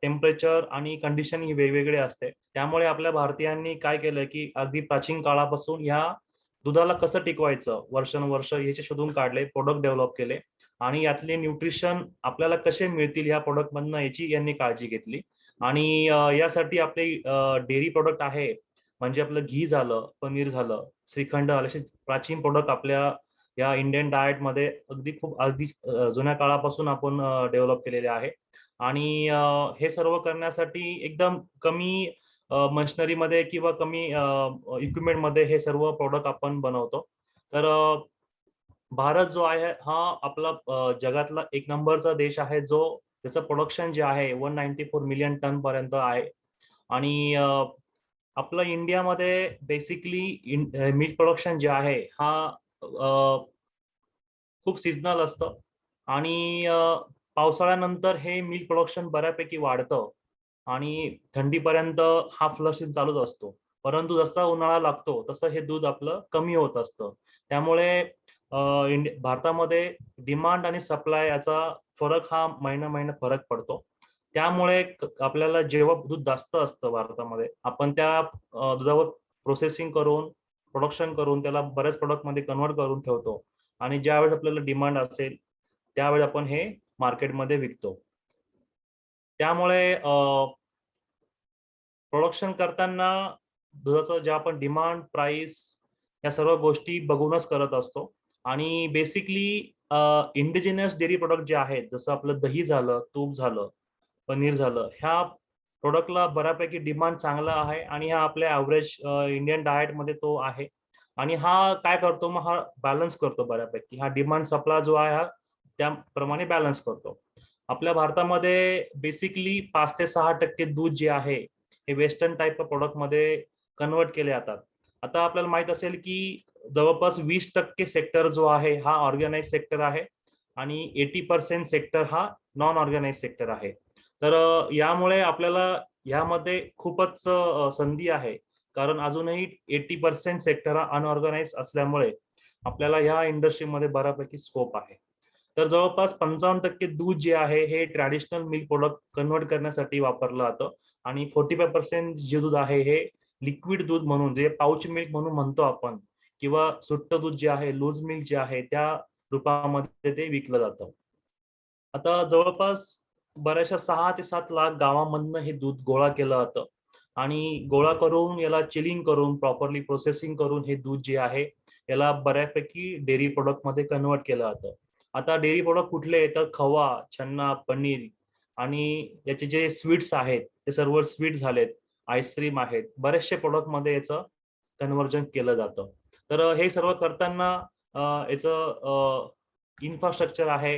टेम्परेचर आणि कंडिशन ही वेगवेगळी असते. त्यामुळे आपल्या भारतीयांनी काय केलं की अगदी प्राचीन काळापासून ह्या दुधाला कसं टिकवायचं वर्षानुवर्ष याचे शोधून काढले, प्रोडक्ट डेव्हलप केले आणि यातले न्यूट्रिशन आपल्याला कसे मिळतील ह्या प्रोडक्ट मधनं याची यांनी काळजी घेतली. आणि यासाठी आपले डेअरी प्रोडक्ट आहे म्हणजे आपलं घी झालं, पनीर झालं, श्रीखंड असे प्राचीन प्रोडक्ट आपल्या या इंडियन डाएट मध्ये अगदी जुन्या काळापासून आपण डेव्हलप केलेले आहे. आणि हे सर्व करण्यासाठी एकदम कमी मशिनरीमध्ये किंवा कमी इक्विपमेंट मध्ये हे सर्व प्रोडक्ट आपण बनवतो. तर भारत जो आहे हा आपला जगातला 1 नंबरचा देश आहे जो त्याचं प्रोडक्शन जे आहे 194 मिलियन टन पर्यंत आहे. आणि आपलं इंडियामध्ये बेसिकली मिल्क प्रोडक्शन जे आहे हा खूप सिजनल असतं. आणि पावसाळ्यानंतर हे मिल्क प्रोडक्शन बऱ्यापैकी वाढतं आणि थंडीपर्यंत हा फ्लशिंग चालूच असतो. परंतु जसा उन्हाळा लागतो तसं हे दूध आपलं कमी होत असतं. त्यामुळे भारतामध्ये डिमांड आणि सप्लाय याचा फरक हा महिना फरक पडतो. त्यामुळे आपल्याला जेव्हा दूध जास्त असतं भारतामध्ये आपण त्या दुधावर प्रोसेसिंग करून प्रोडक्शन करून त्याला बऱ्याच प्रोडक्ट मध्ये कन्वर्ट करून ठेवतो. आणि ज्यावेळेस आपल्याला डिमांड असेल त्यावेळेस आपण हे मार्केटमध्ये विकतो. त्यामुळे प्रोडक्शन करताना दुधाचं जे आपण डिमांड, प्राइस या सर्व गोष्टी बघूनच करत असतो. आणि बेसिकली इंडिजिनस डेअरी प्रोडक्ट जे आहेत जसं आपलं दही झालं, तूप झालं, पनीर झालं, ह्या प्रोडक्टला बऱ्यापैकी डिमांड चांगला आहे आणि हा आपल्या ॲव्हरेज इंडियन डाएट मध्ये तो आहे. आणि हा काय करतो मग हा बॅलन्स करतो बऱ्यापैकी. हा डिमांड सप्लाय जो आहे हा त्याप्रमाणे बॅलन्स करतो. आपल्या भारतामध्ये बेसिकली 5 ते 6% दूध जे आहे हे वेस्टर्न टाईप ऑफ प्रोडक्ट मध्ये कन्वर्ट केले जातात. आता आपल्याला माहित असेल की जवळपास 20% सेक्टर जो आहे हा ऑर्गनाइज सेक्टर आहे आणि 80% सेक्टर हा नॉन ऑर्गनाइज सेक्टर आहे. तर यामुळे आपल्याला यामध्ये खूपच संधी आहे. कारण अजूनही 80% सेक्टर हा अनऑर्गनाइज असल्यामुळे आपल्याला ह्या इंडस्ट्रीमध्ये बऱ्यापैकी स्कोप आहे. तर जवळपास 55% दूध जे आहे हे ट्रॅडिशनल मिल्क प्रोडक्ट कन्वर्ट करण्यासाठी वापरलं जातं. आणि 45% जे दूध आहे हे लिक्विड दूध म्हणून जे पाऊच मिल्क म्हणून म्हणतो आपण किंवा सुट्ट दूध जे आहे लूज मिल्क जे आहे त्या रूपामध्ये ते विकलं जातं. आता जवळपास बऱ्याचशा 6 ते 7 लाख गावामधनं हे दूध गोळा केलं जातं. आणि गोळा करून याला चिलिंग करून प्रॉपरली प्रोसेसिंग करून हे दूध जे आहे याला बऱ्यापैकी डेअरी प्रोडक्ट मध्ये कन्वर्ट केलं जातं. आता डेअरी प्रोडक्ट कुठले येतात? खवा, छन्ना, पनीर आणि याचे जे स्वीट्स आहेत ते सर्व स्वीट झालेत, आईस्क्रीम आहेत, बरेचसे प्रोडक्ट मध्ये याचं कन्व्हर्जन केलं जातं. तर हे सर्व करताना याचं इन्फ्रास्ट्रक्चर आहे,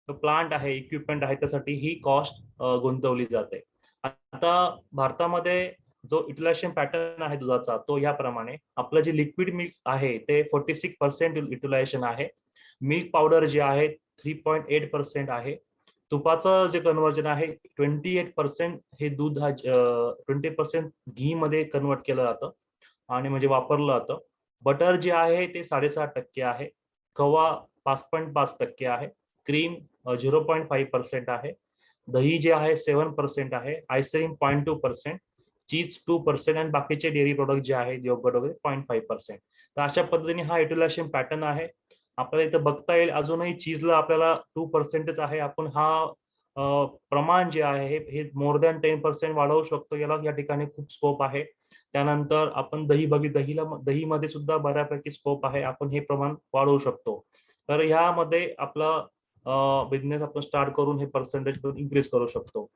प्लांट आहे, इक्विपमेंट आहे, त्यासाठी ही कॉस्ट गुंतवली जाते. आता भारतामध्ये जो युटिलायझेशन पॅटर्न आहे दुधाचा तो याप्रमाणे आपलं जे लिक्विड मिल्क आहे ते 46% युटिलायझेशन आहे. मिल्क पावडर जे आहे 3.8% आहे. तुपाचं जे कन्व्हर्जन आहे 28% हे दूध 20% घी मध्ये कन्वर्ट केलं जातं आणि म्हणजे वापरलं जातं. बटर जे आहे ते 7.5% आहे. खवा 5.5% आहे. क्रीम 0.5% आहे. दही जे आहे 7% आहे, आईस्क्रीम 0.2%, चीज 2% आणि बाकीचे डेअरी प्रोडक्ट जे आहेत योगर्ट वगैरे 0.5%. तर अशा पद्धतीने हा युटिलायझेशन पॅटर्न आहे. आपल्याला इथं बघता येईल अजूनही चीजला आपल्याला 2%च आहे. आपण हा प्रमाण जे आहे हे मोर दॅन 10% वाढवू शकतो. याला या ठिकाणी खूप स्कोप आहे. त्यानंतर आपण दहीमध्ये सुद्धा बऱ्यापैकी स्कोप आहे. आपण हे प्रमाण वाढवू शकतो. तर ह्यामध्ये आपला बिझनेस आपण स्टार्ट करून हे पर्सेंटेज इन्क्रीज करू शकतो.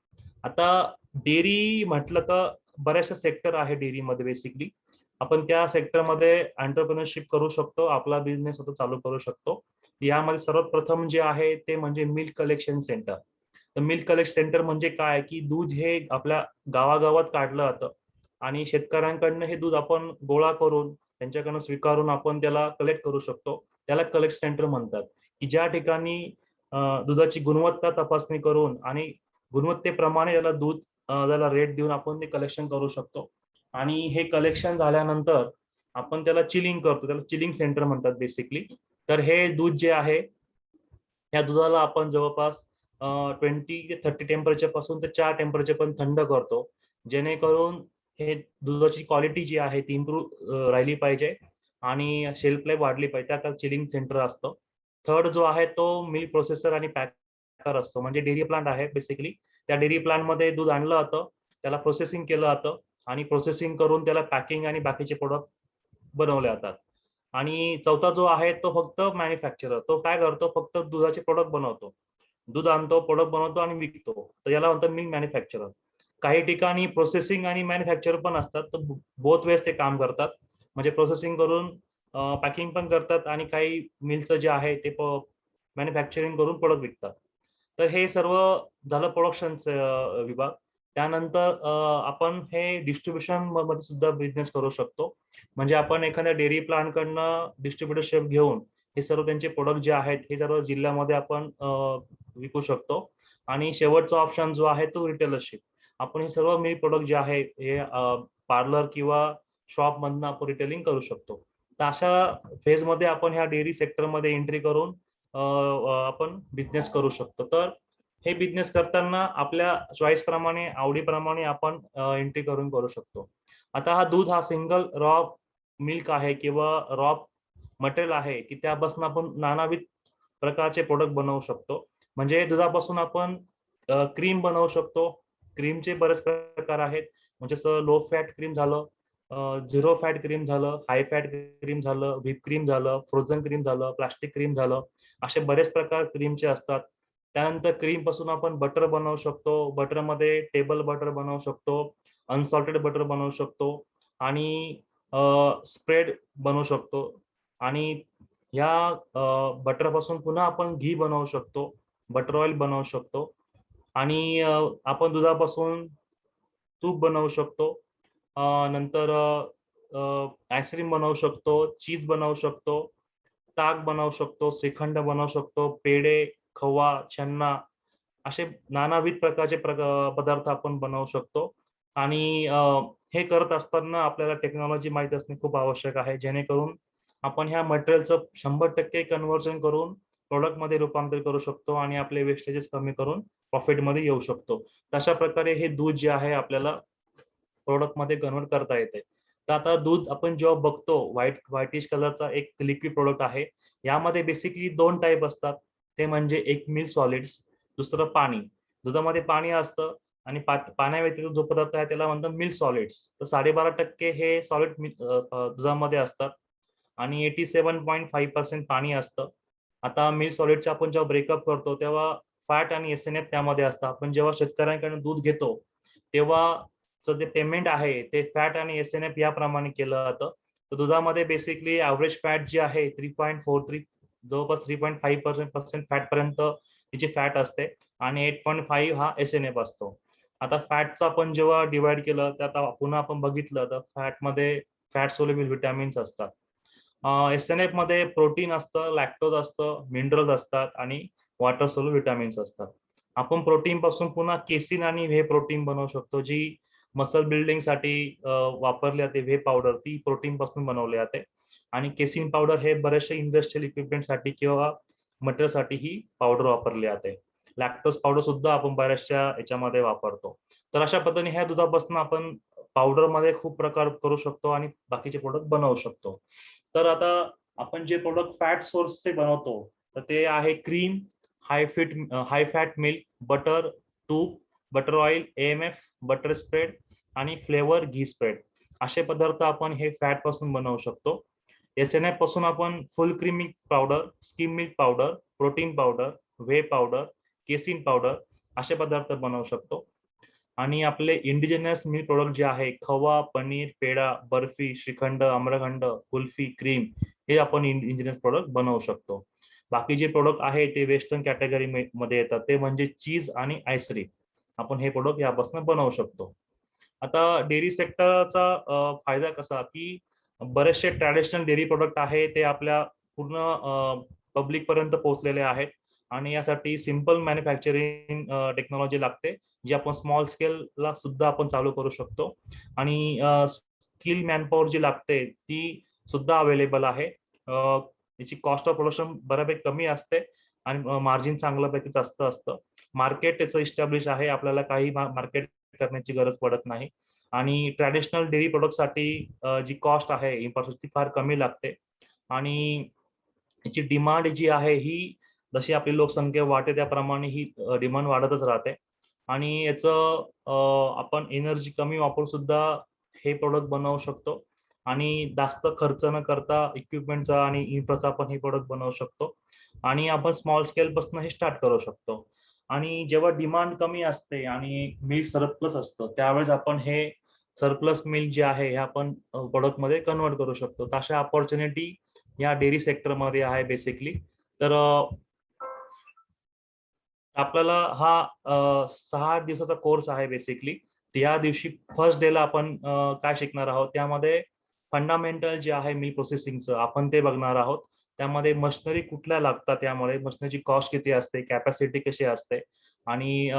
आता डेअरी म्हटलं तर बऱ्याचशा सेक्टर आहे डेअरीमध्ये. बेसिकली आपण त्या सेक्टरमध्ये एंटरप्रेन्योरशिप करू शकतो, आपला बिझनेस स्वतः चालू करू शकतो. यामध्ये सर्वात प्रथम जे आहे ते म्हणजे मिल्क कलेक्शन सेंटर. तर मिल्क कलेक्शन सेंटर म्हणजे काय, की दूध हे आपल्या गावागावात काढलं जातं आणि शेतकऱ्यांकडनं हे दूध आपण गोळा करून त्यांच्याकडनं स्वीकारून आपण त्याला कलेक्ट करू शकतो. त्याला कलेक्ट सेंटर म्हणतात, की ज्या ठिकाणी दुधाची गुणवत्ता तपासणी करून आणि गुणवत्तेप्रमाणे त्याला दूध त्याला रेट देऊन आपण ते कलेक्शन करू शकतो. आणि हे कलेक्शन झाल्यानंतर आपण त्याला चिलिंग करतो, त्याला चिलिंग सेंटर म्हणतात बेसिकली. तर हे दूध जे आहे या दुधाला आपण जवळपास 20 ते 30 टेम्परेचर पासून ते 4 टेम्परेचर पण थंड करतो, जेणेकरून हे दुधाची क्वालिटी जी आहे ती इम्प्रूव्ह राहिली पाहिजे आणि शेल्फ लाईफ वाढली पाहिजे. त्यात चिलिंग सेंटर असतं. थर्ड जो आहे तो मिल्क प्रोसेसर आणि पॅकर असतो, म्हणजे डेअरी प्लांट आहे बेसिकली. त्या डेअरी प्लांटमध्ये दूध आणलं जातं, त्याला प्रोसेसिंग केलं जातं आणि प्रोसेसिंग करून त्याला पॅकिंग आणि बाकीचे प्रोडक्ट बनवले जातात. आणि चौथा जो आहे तो फक्त मॅन्युफॅक्चरर. तो काय करतो, फक्त दुधाचे प्रोडक्ट बनवतो, दूध आणतो, प्रोडक्ट बनवतो आणि विकतो. तर याला म्हणतात मिल्क मॅन्युफॅक्चरर. काही ठिकाणी प्रोसेसिंग आणि मॅन्युफॅक्चर पण असतात, तर बोथ वेज ते काम करतात. म्हणजे प्रोसेसिंग करून पॅकिंग पण करतात आणि काही मिल्कचं जे आहे ते मॅन्युफॅक्चरिंग करून प्रोडक्ट विकतात. तर हे सर्व झालं प्रोडक्शनचं विभाग. त्यानंतर आपण हे डिस्ट्रीब्युशन मध्ये सुद्धा बिझनेस करू शकतो. म्हणजे आपण एखाद्या डेअरी प्लांटकडनं डिस्ट्रीब्युटरशिप घेऊन हे सर्व त्यांचे प्रोडक्ट जे आहेत हे सर्व जिल्ह्यामध्ये आपण विकू शकतो. आणि शेवटचा ऑप्शन जो आहे तो रिटेलरशिप. आपण हे सर्व मिल्क प्रोडक्ट जे आहे हे पार्लर किंवा शॉप मधनं आपण रिटेलिंग करू शकतो. तर अशा फेजमध्ये आपण ह्या डेअरी सेक्टरमध्ये एंट्री करून आपण बिझनेस करू शकतो. तर हे बिझनेस करताना आपल्या चॉईस प्रमाणे, आवडीप्रमाणे आपण एंट्री करू शकतो. आता हा सिंगल रॉ मिल्क आहे किंवा रॉ मटेरियल आहे, की त्यापासून आपण नानाविध प्रकारचे प्रोडक्ट बनवू शकतो. म्हणजे दुधापासून आपण क्रीम बनवू शकतो. क्रीमचे बरेच प्रकार आहेत, म्हणजे जसं लो फॅट क्रीम झालं, 0 फॅट क्रीम झालं, हाय फॅट क्रीम झालं, व्हिप क्रीम झालं, फ्रोझन क्रीम झालं, प्लास्टिक क्रीम झालं. असे बरेच प्रकार क्रीमचे असतात. त्यानंतर क्रीम पासून आपण बटर बनवू शकतो. बटरमध्ये टेबल बटर बनवू शकतो, अनसॉल्टेड बटर बनवू शकतो आणि स्प्रेड बनवू शकतो. आणि या बटर पासून पुन्हा आपण घी बनवू शकतो, बटर ऑइल बनवू शकतो आणि आपण दुधापासून तूप बनवू शकतो. नंतर आईस्क्रीम बनवू शकतो, चीज बनवू शकतो, ताक बनवू शकतो, श्रीखंड बनवू शकतो, पेढे, खवा, छन्ना असे नानाविध प्रकारचे पदार्थ आपण बनवू शकतो. आणि हे करत असताना आपल्याला टेक्नॉलॉजी माहित असणे खूप आवश्यक आहे, जेणेकरून आपण ह्या मटेरियलचं 100% कन्व्हर्जन करून प्रोडक्ट मध्ये रूपांतर करू शकतो आणि आपले वेस्टेजेस कमी करून प्रॉफिट मध्ये येऊ शकतो. तशा प्रकारे हे दूध जे आहे आपल्याला प्रोडक्ट मध्ये कन्व्हर्ट करता येते. तर आता दूध आपण जेव्हा बघतो, व्हाईटिश कलरचा एक लिक्विड प्रोडक्ट आहे. यामध्ये बेसिकली 2 टाईप असतात. ते म्हणजे एक मिल्क सॉलिड्स, दुसरं पाणी. दुधामध्ये पाणी असतं आणि पाण्याव्यतिरिक्त जो पदार्थ आहे त्याला म्हणतात मिल्क सॉलिड्स. तर 12.5% हे सॉलिड दुधामध्ये असतात आणि 87.5% पाणी असतं. आता मिल्क सॉलिडचा आपण जेव्हा ब्रेकअप करतो तेव्हा फॅट आणि एसएनएफ त्यामध्ये असतं. आपण जेव्हा शेतकऱ्यांकडून दूध घेतो तेव्हा जे पेमेंट आहे ते फॅट आणि एसएनएफ याप्रमाणे केलं जातं. तर दुधामध्ये बेसिकली ॲव्हरेज फॅट जी आहे 3.43, जवळपास 3.5% फॅट पर्यंत तिची फॅट असते आणि 8.5 हा एसएनएफ असतो. आता फॅटचं आपण जेव्हा डिवाइड केलं तर आता पुन्हा आपण बघितलं तर फॅटमध्ये फॅट सोल्युबल व्हिटॅमिन्स असतात. एसएनएफ मध्ये प्रोटीन असतं, लॅक्टोज असतं, मिनरल्स असतात आणि वॉटर सोल्युबल व्हिटॅमिन्स असतात. आपण प्रोटीन पासून पुन्हा केसिन आणि व्हे प्रोटीन बनवू शकतो, जी मसल बिल्डिंगसाठी वापरली जाते. व्हे पावडर ती प्रोटीन पासून बनवली जाते आणि केसिन पावडर हे बरेचसे इंडस्ट्रियल इक्विपमेंटसाठी किंवा मटेरियलसाठी ही पावडर वापरली जाते. लॅक्टोज पावडर सुद्धा आपण बऱ्याचशा याच्यामध्ये वापरतो. तर अशा पद्धतीने ह्या दुधापासून आपण पावडर मध्ये खूप प्रकार करू शकतो आणि बाकीचे प्रोडक्ट बनवू शकतो. तर आता आपण जे प्रोडक्ट फॅट सोर्सचे बनवतो तर ते आहे cream, high fat milk, butter, तूप, butter oil, AMF, butter spread आणि फ्लेवर घी स्प्रेड असे पदार्थ आपण हे फॅट पासून बनवू शकतो. SNF पासून आपण फुल cream milk powder, skim milk powder, protein powder, whey powder, casein powder असे पदार्थ बनवू शकतो. आणि आपले इंडिजिनस मिल्क प्रोडक्ट जे आहे खवा, पनीर, पेढा, बर्फी, श्रीखंड, आम्रखंड, कुल्फी, क्रीम हे आपण इंडिजिनस प्रोडक्ट बनवू शकतो. बाकी जे प्रोडक्ट आहे ते वेस्टर्न कॅटेगरी मध्ये येतात, ते म्हणजे चीज आणि आईस्क्रीम. आपण हे प्रोडक्ट यापासून बनवू शकतो. आता डेअरी सेक्टरचा फायदा कसा की बरेचसे ट्रॅडिशनल डेअरी प्रोडक्ट आहे ते आपल्या पूर्ण पब्लिक पर्यंत पोहोचलेले आहेत आणि यासाठी सिम्पल मॅन्युफॅक्चरिंग टेक्नॉलॉजी लागते, जी आपण स्मॉल स्केलला सुद्धा आपण चालू करू शकतो. आणि स्किल मॅनपॉवर जी लागते ती सुद्धा अवेलेबल आहे. याची कॉस्ट ऑफ प्रोडक्शन बऱ्यापैकी कमी असते आणि मार्जिन चांगल्यापैकी जास्त असतं. मार्केट याचं इस्टॅब्लिश आहे, आपल्याला काही मार्केट करण्याची गरज पडत नाही. आणि ट्रॅडिशनल डेअरी प्रोडक्टसाठी जी कॉस्ट आहे इम्पोर्टची फार कमी लागते आणि याची डिमांड जी आहे ही जशी आपली लोकसंख्या वाढते त्याप्रमाणे ही डिमांड वाढतच राहते. आणि याचं आपण एनर्जी कमी वापरून सुद्धा हे प्रोडक्ट बनवू शकतो आणि जास्त खर्च न करता इक्विपमेंटचा आणि इन्फ्राचा आपण हे प्रोडक्ट बनवू शकतो आणि आपण स्मॉल स्केल पासून हे स्टार्ट करू शकतो. आणि जेव्हा डिमांड कमी असते आणि मिल्क सरप्लस असतं त्यावेळेस आपण हे सरप्लस मिल्क जे आहे हे आपण प्रोडक्ट मध्ये कन्वर्ट करू शकतो. तर अशा ऑपॉर्च्युनिटी या डेअरी सेक्टरमध्ये आहे बेसिकली. तर आपल्याला हा 6 दिवसाचा कोर्स आहे बेसिकली. या दिवशी फर्स्ट डेला आपण काय शिकणार आहोत, त्यामध्ये फंडामेंटल जे आहे मिल्क प्रोसेसिंगचं आपण ते बघणार आहोत. त्यामध्ये मशिनरी कुठल्या लागतात, त्यामुळे मशिनरीची कॉस्ट किती असते, कॅपॅसिटी कशी असते आणि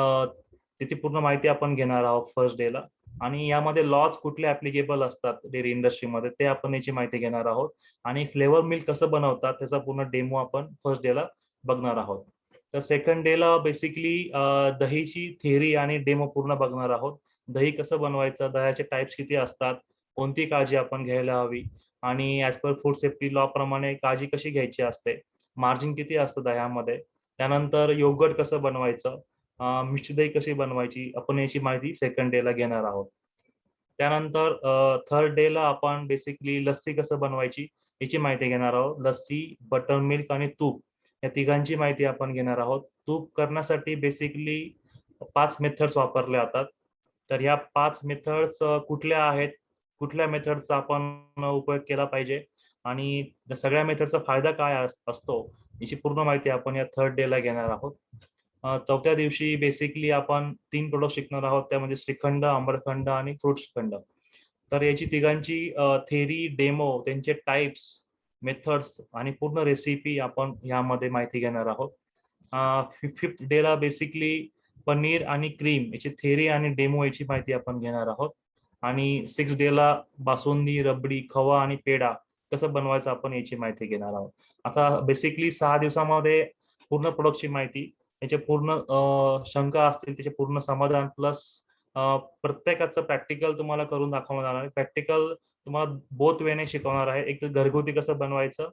त्याची पूर्ण माहिती आपण घेणार आहोत फर्स्ट डेला. आणि यामध्ये लॉज कुठले ऍप्लिकेबल असतात डेअरी इंडस्ट्रीमध्ये ते आपण याची माहिती घेणार आहोत. आणि फ्लेवर मिल्क कसं बनवतात त्याचा पूर्ण डेमो आपण फर्स्ट डेला बघणार आहोत. तर सेकंड डेला बेसिकली दहीची थेअरी आणि डेमो पूर्ण बघणार आहोत. दही कसं बनवायचं, दह्याचे टाइप्स किती असतात, कोणती काळजी आपण घ्यायला हवी आणि as per food safety law प्रमाणे काळजी कशी घ्यायची असते, मार्जिन किती असतं दह्यामध्ये. त्यानंतर योगर्ट कसं बनवायचं, मिष्टी दही कशी बनवायची, आपण याची माहिती सेकंड डेला घेणार आहोत. त्यानंतर थर्ड डेला आपण बेसिकली लस्सी कसं बनवायची याची माहिती घेणार आहोत. लस्सी, बटर मिल्क आणि तूप या तिघांची माहिती आपण घेणार आहोत. तूप करण्यासाठी बेसिकली 5 मेथड्स वापरल्या जातात. तर ह्या 5 मेथड्स कुठल्या आहेत, कुठल्या मेथडचा आपण उपयोग केला पाहिजे आणि सगळ्या मेथडचा फायदा काय असतो याची पूर्ण माहिती आपण या थर्ड डेला घेणार आहोत. चौथ्या दिवशी बेसिकली आपण 3 प्रोडक्ट शिकणार आहोत, त्यामध्ये श्रीखंड, आम्रखंड आणि फ्रूट श्रीखंड. तर याची तिघांची थेरी, डेमो, त्यांचे टाइप्स, मेथड्स आणि पूर्ण रेसिपी आपण यामध्ये माहिती घेणार आहोत. फिफ्थ डेला बेसिकली पनीर आणि क्रीम याची थेरी आणि डेमो याची माहिती आपण घेणार आहोत. आणि 6 डेला बासुंदी, रबडी, खवा आणि पेढा कसं बनवायचं आपण याची माहिती घेणार आहोत. आता बेसिकली 6 दिवसामध्ये पूर्ण प्रोडक्टची माहिती, त्याचे पूर्ण शंका असतील त्याचे पूर्ण समाधान प्लस प्रत्येकाचं प्रॅक्टिकल तुम्हाला करून दाखवणार आहे. प्रॅक्टिकल तुम्हाला बोथ वेने शिकवणार आहे. एक तर घरगुती कसं बनवायचं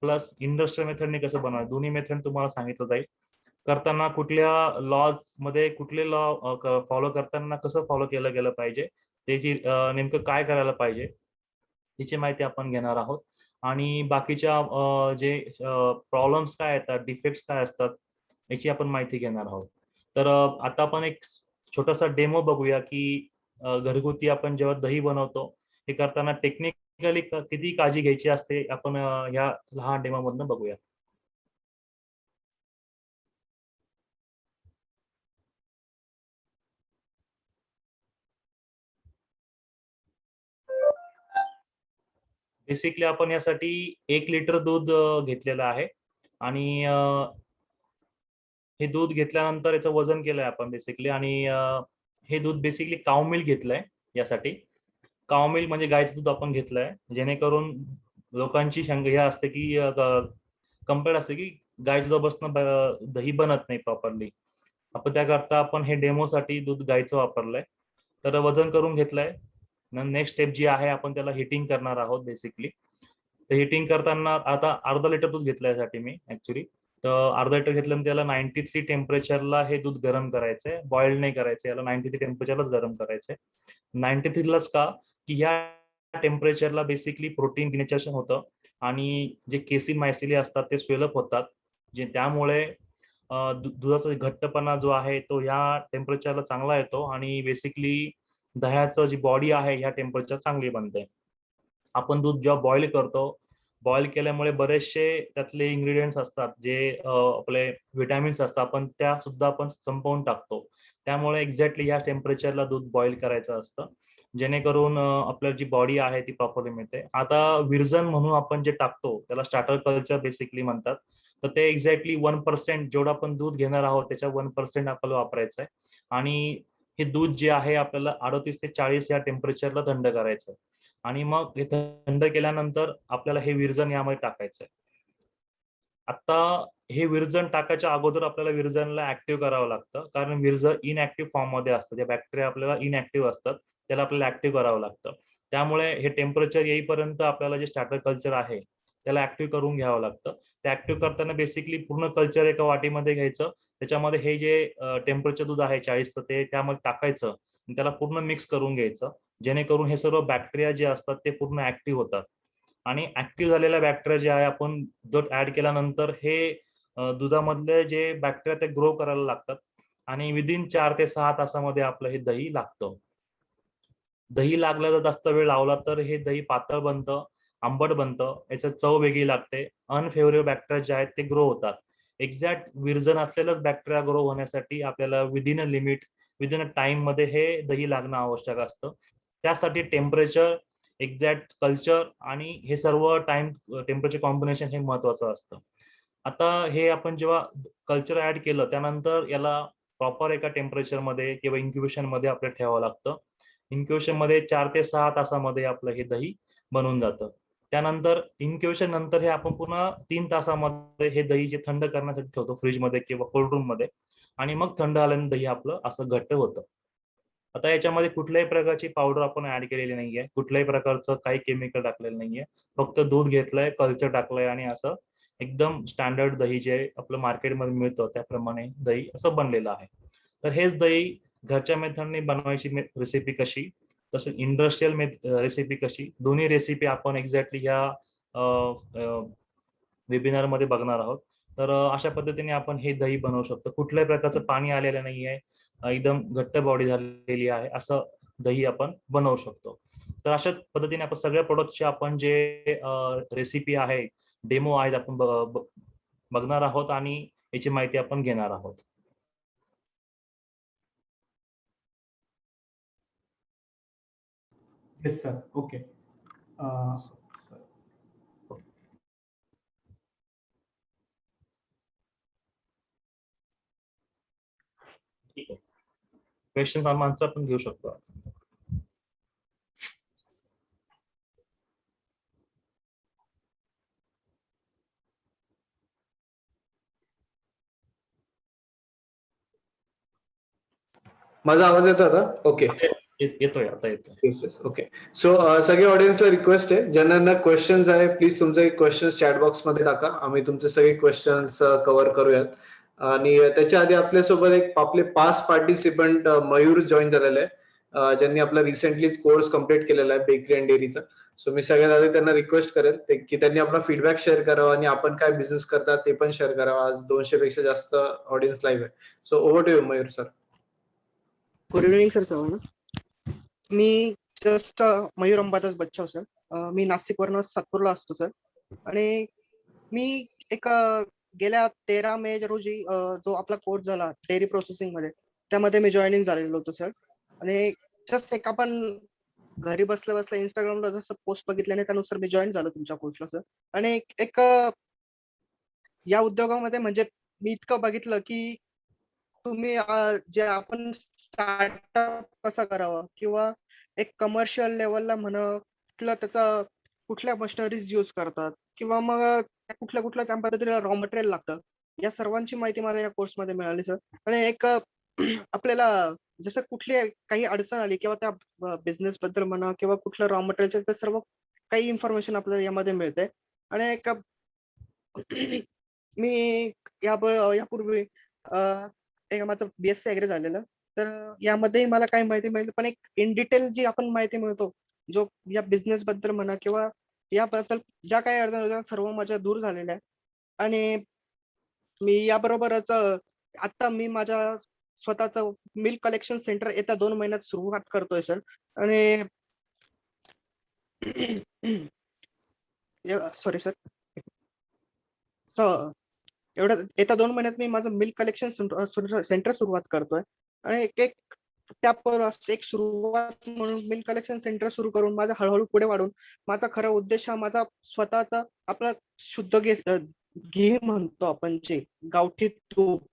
प्लस इंडस्ट्रियल मेथडने कसं बनवायचं, दोन्ही मेथड तुम्हाला सांगितलं जाईल. करताना कुठल्या लॉज मध्ये कुठले लॉ फॉलो करताना कसं फॉलो केलं गेलं पाहिजे, त्याची नेमकं काय करायला पाहिजे याची माहिती आपण घेणार आहोत. आणि बाकीच्या जे प्रॉब्लेम्स काय येतात, डिफेक्ट्स काय असतात याची आपण माहिती घेणार आहोत. तर आता आपण एक छोटासा डेमो बघूया की घरगुती आपण जेव्हा दही बनवतो हे करताना टेक्निकली किती काळजी घ्यायची असते, आपण ह्या लहान डेमो मधनं बघूया. बेसिकली आपण यासाठी 1 लिटर दूध घेतलेलं आहे आणि हे दूध घेतल्यानंतर याचं वजन केलंय आपण बेसिकली. आणि हे दूध बेसिकली काऊ मिल्क घेतलंय यासाठी. काऊ मिल्क म्हणजे गायचं दूध आपण घेतलंय, जेणेकरून लोकांची शंका हे असते की कंपेअर असते की गायच्या दुधापासून दही बनत नाही प्रॉपरली. आपण त्याकरता आपण हे डेमोसाठी दूध गाईचं वापरलंय. तर वजन करून घेतलंय. नेक्स्ट स्टेप जी आहे आपण त्याला हिटिंग करणार आहोत बेसिकली. तर हिटिंग करताना आता अर्धा लिटर दूध घेतलं यासाठी मी ऍक्च्युली. तर अर्धा लिटर घेतलं त्याला 93 टेम्परेचरला हे दूध गरम करायचंय. बॉईल नाही करायचं, याला 93 टेम्परेचरलाच गरम करायचंय. 93 लाच का की या टेम्परेचरला बेसिकली प्रोटीन डिनेचरेशन होतं आणि जे केसिन मायसिली असतात ते स्वेलअप होतात, जे त्यामुळे दुधाचा घट्टपणा जो आहे तो ह्या टेम्परेचरला चांगला येतो आणि बेसिकली दह्याचं जी बॉडी आहे ह्या टेम्परेचर चांगली बनते. आपण दूध जेव्हा बॉईल करतो, बॉईल केल्यामुळे बरेचसे त्यातले इन्ग्रेडियंट्स असतात जे आपले विटॅमिन्स असतात, आपण त्या सुद्धा आपण संपवून टाकतो. त्यामुळे एक्झॅक्टली या टेम्परेचरला दूध बॉईल करायचं असतं, जेणेकरून आपल्याला जी बॉडी आहे ती प्रॉपरली मिळते. आता विरजन म्हणून आपण जे टाकतो त्याला स्टार्टर कल्चर बेसिकली म्हणतात. तर ते एक्झॅक्टली 1% जेवढं आपण दूध घेणार आहोत त्याच्या 1% आपल्याला वापरायचं आहे. आणि हे दूध जे आहे आपल्याला 38 ते 40 या टेम्परेचरला थंड करायचं आहे. आणि मग हे थंड केल्यानंतर आपल्याला हे विरजन यामध्ये टाकायचं आहे. आता हे विरजन टाकायच्या अगोदर आपल्याला विरजनला ऍक्टिव्ह करावं लागतं, कारण विरजन इनऍक्टिव्ह फॉर्म मध्ये असतं. जे बॅक्टेरिया आपल्याला इनऍक्टिव्ह असतात त्याला आपल्याला ऍक्टिव्ह करावं लागतं. त्यामुळे हे टेम्परेचर येईपर्यंत आपल्याला जे स्टार्टर कल्चर आहे त्याला ऍक्टिव्ह करून घ्यावं लागतं. ते ऍक्टिव्ह करताना बेसिकली पूर्ण कल्चर एका वाटीमध्ये घ्यायचं, त्याच्यामध्ये हे जे टेम्परेचर दूध आहे 40चं ते त्यामध्ये टाकायचं आणि त्याला पूर्ण मिक्स करून घ्यायचं, जेणेकरून हे सर्व बॅक्टेरिया जे असतात ते पूर्ण ऍक्टिव्ह होतात. आणि ऍक्टिव्ह झालेल्या बॅक्टेरिया जे आहे आपण दूध ऍड केल्यानंतर हे दुधामधले जे बॅक्टेरिया ते ग्रो करायला लागतात आणि विदिन 4 ते 6 तासामध्ये आपलं हे दही लागतं. दही लागला जर जास्त वेळ लावला तर हे दही पातळ बनतं, आंबट बनतं, याची चव वेगळी लागते. अनफेवरेबल बॅक्टेरिया जे आहेत ते ग्रो होतात. एक्झॅक्ट विरजन असलेलंच बॅक्टेरिया ग्रो होण्यासाठी आपल्याला within a limit, within a time मध्ये हे दही लागणं आवश्यक असतं. त्यासाठी टेम्परेचर, एक्झॅक्ट कल्चर आणि हे सर्व टाइम टेम्परेचर कॉम्बिनेशन हे महत्वाचं असतं. आता हे आपण जेव्हा कल्चर ऍड केलं त्यानंतर याला प्रॉपर एका टेम्परेचरमध्ये किंवा इन्क्युबेशन मध्ये आपल्याला ठेवावं लागतं. इन्क्युबेशन मध्ये 4 ते 6 तासामध्ये आपलं हे दही बनून जातं. त्यानंतर इन्क्युबेशन नंतर हे आपण पुन्हा 3 तासामध्ये हे दही जे थंड करण्यासाठी ठेवतो फ्रीजमध्ये किंवा कोल्ड रूम मध्ये, आणि मग थंड झाल्यानंतर दही आपलं असं घट्ट होतं. आता याच्यामध्ये कुठल्याही प्रकारची पावडर आपण ऍड केलेली नाहीये, कुठल्याही प्रकारचं काही केमिकल टाकलेलं नाहीये. फक्त दूध घेतलंय, कल्चर टाकलंय आणि असं एकदम स्टँडर्ड दही जे आपलं मार्केटमध्ये मिळतं त्याप्रमाणे दही असं बनलेलं आहे. तर हेच दही घरच्या मेथडने बनवायची रेसिपी कशी, तसं इंडस्ट्रियल रेसिपी कशी, दोन्ही रेसिपी आपण एक्झॅक्टली ह्या वेबिनार मध्ये बघणार आहोत. तर अशा पद्धतीने आपण हे दही बनवू शकतो. कुठल्याही प्रकारचं पाणी आलेलं नाहीये, एकदम घट्ट बॉडी झालेली आहे, असं दही आपण बनवू शकतो. तर अशा पद्धतीने आपण सगळ्या प्रोडक्टचे आपण जे रेसिपी आहे, डेमो आहेत, आपण बघणार आहोत आणि याची माहिती आपण घेणार आहोत. Yes sir. ओके. ठीक आहे. क्वेश्चन आन्सर आपण घेऊ शकतो आज. माझा आवाज येतो आता? ओके. येतोय, आता येतोय. Yes yes. ओके. सो सगळे ऑडियन्सला रिक्वेस्ट आहे, ज्यांना क्वेश्चन्स आहे प्लीज तुमचे क्वेश्चन्स चॅट बॉक्स मध्ये टाका. आम्ही तुमचे सगळे क्वेश्चन्स कव्हर करूयात. आणि त्याच्या आधी आपल्यासोबत आपले 5 पार्टिसिपंट मयूर जॉईन झालेले आहे, ज्यांनी आपला रिसेंटलीच कोर्स कम्प्लीट केलेला आहे बेकरी अँड डेअरीचा. सो मी सगळ्यात आधी त्यांना रिक्वेस्ट करेल की त्यांनी आपला फीडबॅक शेअर करावा आणि आपण काय बिझनेस करतात ते पण शेअर करावा. आज 200 पेक्षा जास्त ऑडियन्स लाईव्ह आहे. So over to you Mayur sir. Good evening sir सर्वांना. मी जस्ट मयूर अंबादास बच्चाव सर. मी नाशिकवरनं सातपूरला असतो सर. आणि मी एक गेल्या 13 मे रोजी जो आपला कोर्स झाला डेअरी प्रोसेसिंग मध्ये, त्यामध्ये मी जॉईनिंग झालेलो होतो सर. आणि जस्ट एक आपण घरी बसल्या बसल्या इंस्टाग्रामला जसं पोस्ट बघितल्याने त्यानुसार मी जॉईन झालो तुमच्या कोर्सला सर. आणि एक या उद्योगामध्ये म्हणजे मी इतकं बघितलं की तुम्ही जे आपण स्टार्टअप कसा करावा किंवा एक कमर्शियल लेवलला म्हणा, त्याचा कुठल्या मशिनरीज यूज करतात किंवा मग कुठल्या कुठल्या त्या पद्धतीने रॉ मटेरियल लागतं, या सर्वांची माहिती मला या कोर्समध्ये मिळाली सर. आणि एक आपल्याला जसं कुठली काही अडचण आली किंवा त्या बिझनेस बद्दल म्हणा किंवा कुठलं रॉ मटेरियलचं, ते सर्व काही इन्फॉर्मेशन आपल्याला यामध्ये मिळते. आणि एक मी यापूर्वी एक माझं BSc ॲग्री झालेलं. तर यामध्ये मला काही माहिती मिळाली, पण एक इन डिटेल जी आपण माहिती मिळतो, जो या बिझनेस बद्दल म्हणा किंवा याबद्दल ज्या काही अडचणी होत्या सर्व माझ्या दूर झालेल्या आहे. आणि मी याबरोबरच आता मी माझ्या स्वतःचं मिल्क कलेक्शन सेंटर येत्या 2 महिन्यात सुरुवात करतोय सर. आणि सॉरी सर. एवढं येत्या 2 महिन्यात मी माझं मिल्क कलेक्शन सेंटर सुरुवात करतोय. आणि एक एक सुरुवात म्हणून मिल्क कलेक्शन सेंटर सुरू करून माझं हळूहळू पुढे वाढून माझा खरा उद्देश हा माझा स्वतःचा आपला शुद्ध घी म्हणतो आपण, जे गावठी तूप,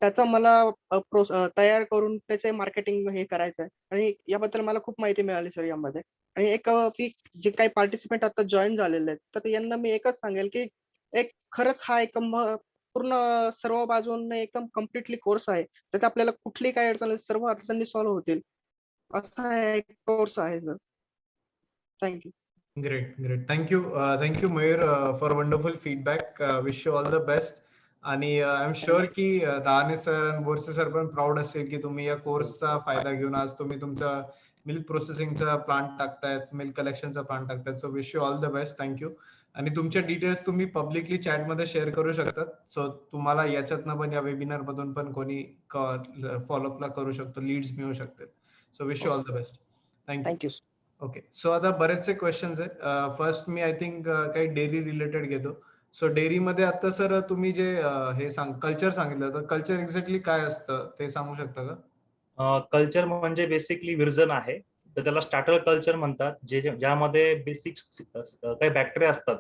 त्याचा मला तयार करून त्याचे मार्केटिंग हे करायचं आहे. आणि याबद्दल मला खूप माहिती मिळाली सर यामध्ये. आणि की जे काही पार्टिसिपेंट आता जॉईन झालेले आहेत, तर यांना मी एकच सांगेल की एक खरंच हा एक पूर्ण सर्व बाजूने एकदम कम्प्लिटली कोर्स आहे. त्यात आपल्याला कुठली काही अडचण आली, सर्व अडचणी सॉल्व्ह होतील. असा एक कोर्स आहे sir. Thank you. Great. Thank you Mayur for wonderful feedback. Wish you all the best. आणि आय एम शुअर की रहाणे सर आणि बोरसे सर पण प्राऊड असेल की तुम्ही या कोर्सचा फायदा घेऊन आज तुम्ही तुमचा मिल्क प्रोसेसिंगचा प्लांट टाकतायत, मिल्क कलेक्शनचा प्लांट टाकतायत. So wish you all the best. Thank you. आणि तुमच्या डिटेल्स तुम्ही पब्लिकली चॅटमध्ये शेअर करू शकतात. सो तुम्हाला याच्यातनं पण या वेबिनार मधून पण कोणी फॉलोअपला करू शकतो, लीड्स मिळू शकतात. So wish you all the best. Thank you. Thank you. Okay. So आता बरेचसे क्वेश्चन्स आहेत. फर्स्ट मी आय थिंक काही डेअरी रिलेटेड घेतो. सो डेअरी मध्ये आता सर तुम्ही जे हे कल्चर सांगितलं, तर कल्चर एक्झॅक्टली काय असतं ते सांगू शकता का? कल्चर म्हणजे बेसिकली विरजन आहे, तर त्याला स्टार्टर कल्चर म्हणतात, ज्यामध्ये बेसिक काही बॅक्टेरिया असतात,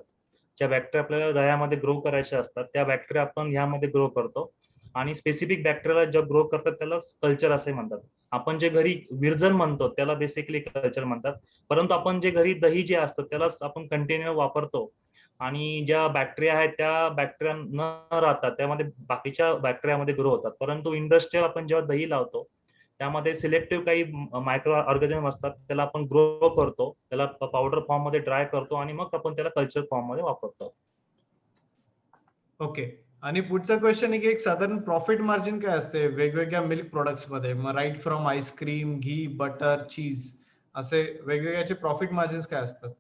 ज्या बॅक्टेरिया आपल्याला दह्यामध्ये ग्रो करायचे असतात, त्या बॅक्टेरिया आपण ह्यामध्ये ग्रो करतो. आणि स्पेसिफिक बॅक्टेरिया ज्या ग्रो करतात त्याला कल्चर असे म्हणतात. आपण जे घरी विरजन म्हणतो त्याला बेसिकली कल्चर म्हणतात. परंतु आपण जे घरी दही जे असतं त्यालाच आपण कंटिन्यू वापरतो. आणि ज्या बॅक्टेरिया आहेत त्या बॅक्टेरिया न राहतात त्यामध्ये बाकीच्या बॅक्टेरियामध्ये ग्रो होतात. परंतु इंडस्ट्रियल आपण जेव्हा दही लावतो त्यामध्ये सिलेक्टिव्ह काही मायक्रो ऑर्गॅनिझम असतात, त्याला आपण ग्रो करतो, त्याला पावडर फॉर्म मध्ये ड्राय करतो आणि मग आपण त्याला कल्चर फॉर्म मध्ये वापरतो. ओके. आणि पुढचा क्वेश्चन आहे की एक साधारण प्रॉफिट मार्जिन काय असते वेगवेगळ्या मिल्क प्रोडक्ट्स मध्ये? मग right from ice cream, ghee, butter, cheese, असे वेगवेगळ्याचे प्रॉफिट मार्जिन्स काय असतात?